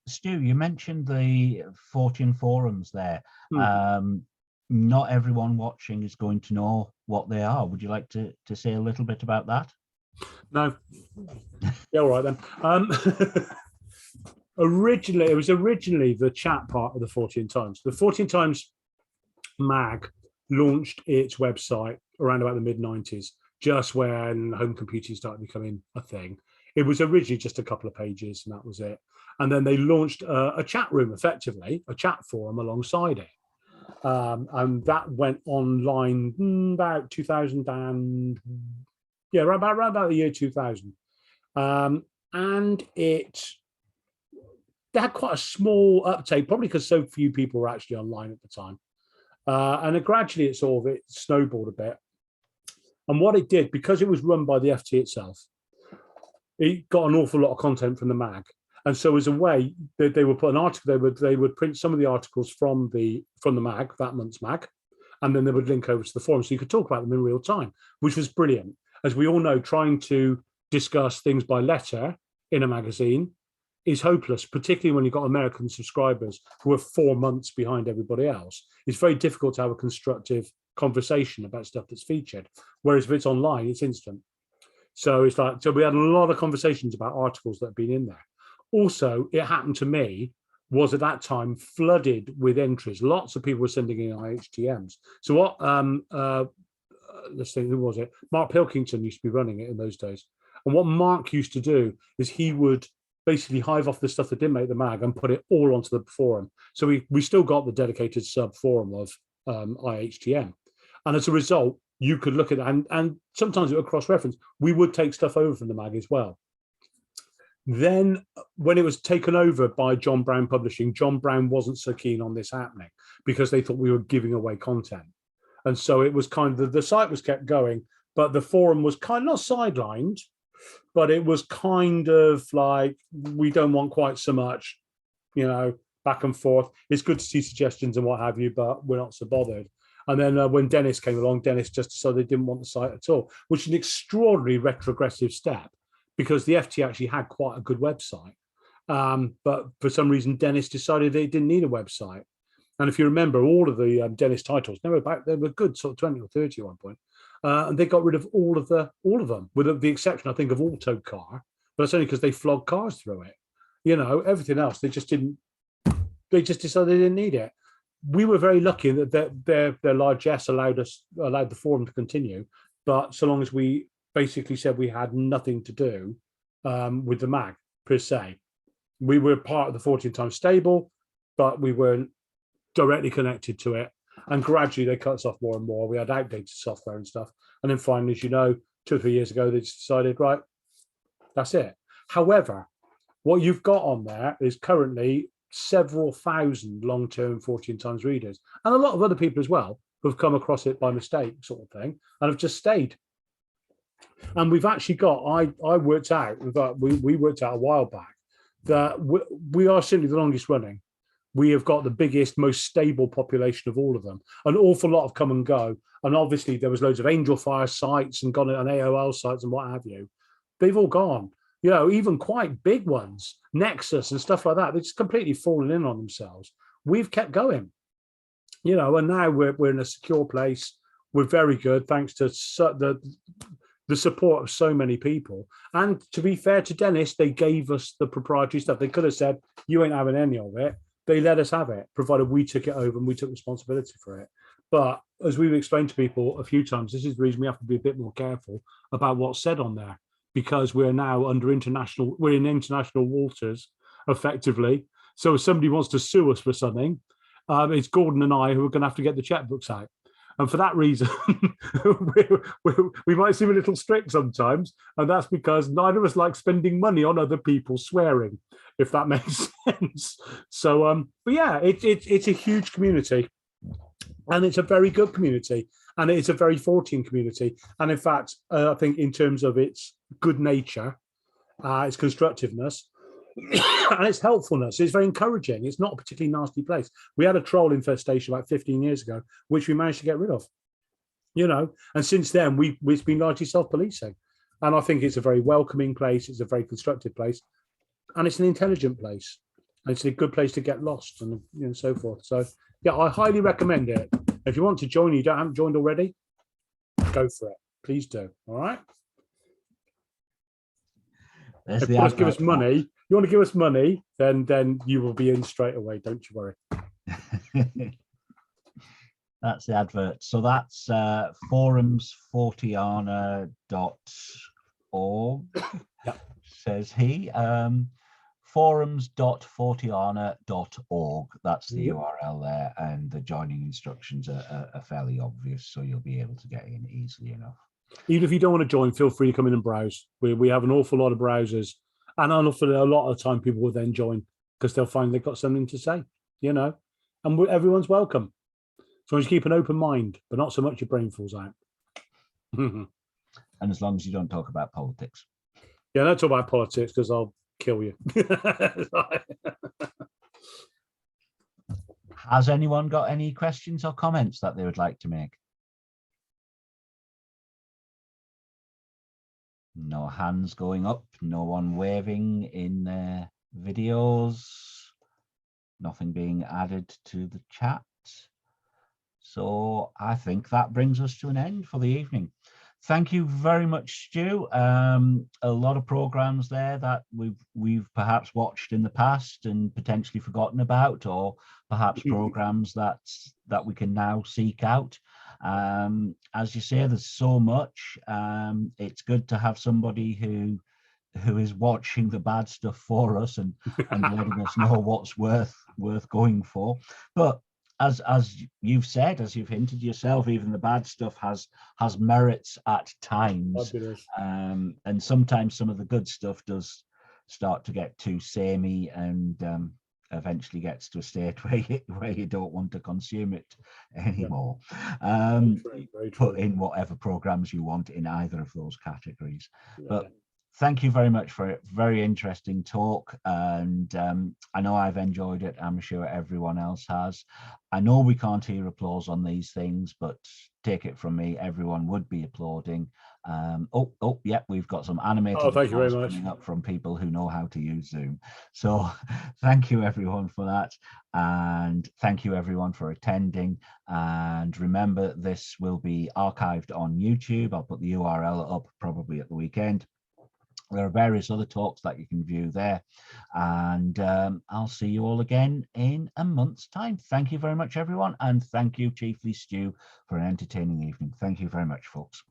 Stu, you mentioned the Fortean Forums there. Not everyone watching is going to know what they are. Would you like to say a little bit about that? No. Yeah, all right then. It was originally the chat part of the Fortean Times. The Fortean Times mag launched its website around about the mid-90s, just when home computing started becoming a thing. It was originally just a couple of pages, and that was it. And then they launched a chat room, effectively, a chat forum alongside it. And that went online about 2000 and, yeah, around about the year 2000. And they had quite a small uptake, probably because so few people were actually online at the time. And gradually it snowballed a bit. And what it did, because it was run by the FT itself, it got an awful lot of content from the mag. And so as a way that they would put an article, they would print some of the articles from the mag, that month's mag, and then they would link over to the forum so you could talk about them in real time, which was brilliant. As we all know, trying to discuss things by letter in a magazine is hopeless, particularly when you've got American subscribers who are 4 months behind everybody else. It's very difficult to have a constructive conversation about stuff that's featured. Whereas if it's online, it's instant. So it's like, so we had a lot of conversations about articles that have been in there. Also, it happened to me, was at that time flooded with entries. Lots of people were sending in IHTMs. So what, let's think, who was it? Mark Pilkington used to be running it in those days. And what Mark used to do is he would basically hive off the stuff that didn't make the mag and put it all onto the forum. So we still got the dedicated sub forum of IHTM. And as a result, you could look at it, and sometimes it would cross-reference. We would take stuff over from the mag as well. Then when it was taken over by John Brown Publishing, John Brown wasn't so keen on this happening because they thought we were giving away content. And so it was kind of, the site was kept going, but the forum was kind of not sidelined, but it was kind of like, we don't want quite so much, you know, back and forth. It's good to see suggestions and what have you, but we're not so bothered. And then when Dennis came along, Dennis just decided they didn't want the site at all, which is an extraordinary retrogressive step, because the FT actually had quite a good website. But for some reason, Dennis decided they didn't need a website. And if you remember, all of the Dennis titles, they were good, sort of 20 or 30 at one point. And they got rid of all of them, with the exception, I think, of Autocar. But it's only because they flogged cars through it. You know, everything else, they just decided they didn't need it. We were very lucky that their largesse allowed the forum to continue. But so long as we basically said we had nothing to do with the mag, per se. We were part of the Fortean Times stable, but we weren't directly connected to it. And gradually they cut us off more and more. We had outdated software and stuff. And then finally, as you know, 2 or 3 years ago, they just decided, right, that's it. However, what you've got on there is currently several thousand long-term Fortean Times readers, and a lot of other people as well who have come across it by mistake, sort of thing, and have just stayed. And we've actually got, I worked out, in fact, we worked out a while back that we are simply the longest running. We have got the biggest, most stable population of all of them. An awful lot have come and go. And obviously there was loads of Angel Fire sites and gone on AOL sites and what have you. They've all gone. You know, even quite big ones, Nexus and stuff like that, they've just completely fallen in on themselves. We've kept going, you know, and now we're in a secure place. We're very good, thanks to the support of so many people. And to be fair to Dennis, they gave us the proprietary stuff. They could have said, you ain't having any of it. They let us have it, provided we took it over and we took responsibility for it. But as we've explained to people a few times, this is the reason we have to be a bit more careful about what's said on there, because we're now we're in international waters, effectively. So if somebody wants to sue us for something, it's Gordon and I who are going to have to get the checkbooks out. And for that reason, we might seem a little strict sometimes. And that's because neither of us like spending money on other people swearing, if that makes sense. So, but yeah, it's a huge community. And it's a very good community. And it's a very Fortean community. And in fact, I think in terms of its good nature, its constructiveness, and its helpfulness, it's very encouraging. It's not a particularly nasty place. We had a troll infestation about 15 years ago, which we managed to get rid of, you know, and since then we've been largely self-policing. And I think it's a very welcoming place. It's a very constructive place, and it's an intelligent place. And it's a good place to get lost and, you know, so forth. So yeah, I highly recommend it. If you want to join, you haven't joined already, go for it. Please do. All right. If you want to give us money, then you will be in straight away. Don't you worry. That's the advert. So that's forumsforteana.org, Yep. says he. Forums.forteana.org. That's the URL there, and the joining instructions are fairly obvious, so you'll be able to get in easily enough. Even if you don't want to join, feel free to come in and browse. We have an awful lot of browsers, and a lot of the time people will then join because they'll find they've got something to say, you know, and everyone's welcome. As long as you keep an open mind, but not so much your brain falls out. And as long as you don't talk about politics. Yeah, don't talk about politics because I'll kill you. Has anyone got any questions or comments that they would like to make? No hands going up, no one waving in their videos, nothing being added to the chat. So I think that brings us to an end for the evening. Thank you very much, Stu. A lot of programs there that we've perhaps watched in the past and potentially forgotten about, or perhaps programs that we can now seek out. As you say, there's so much. It's good to have somebody who is watching the bad stuff for us and letting us know what's worth going for. But as you've said, as you've hinted yourself, even the bad stuff has merits at times. And sometimes some of the good stuff does start to get too samey and eventually gets to a state where you don't want to consume it anymore. Very true. Put in whatever programs you want in either of those categories. But thank you very much for a very interesting talk. And I know I've enjoyed it. I'm sure everyone else has. I know we can't hear applause on these things, but take it from me, everyone would be applauding. Yeah, we've got some animated thank you very applause much. coming up from people who know how to use Zoom. So thank you everyone for that. And thank you everyone for attending. And remember, this will be archived on YouTube. I'll put the URL up probably at the weekend. There are various other talks that you can view there. And I'll see you all again in a month's time. Thank you very much, everyone. And thank you, Chiefly Stu, for an entertaining evening. Thank you very much, folks.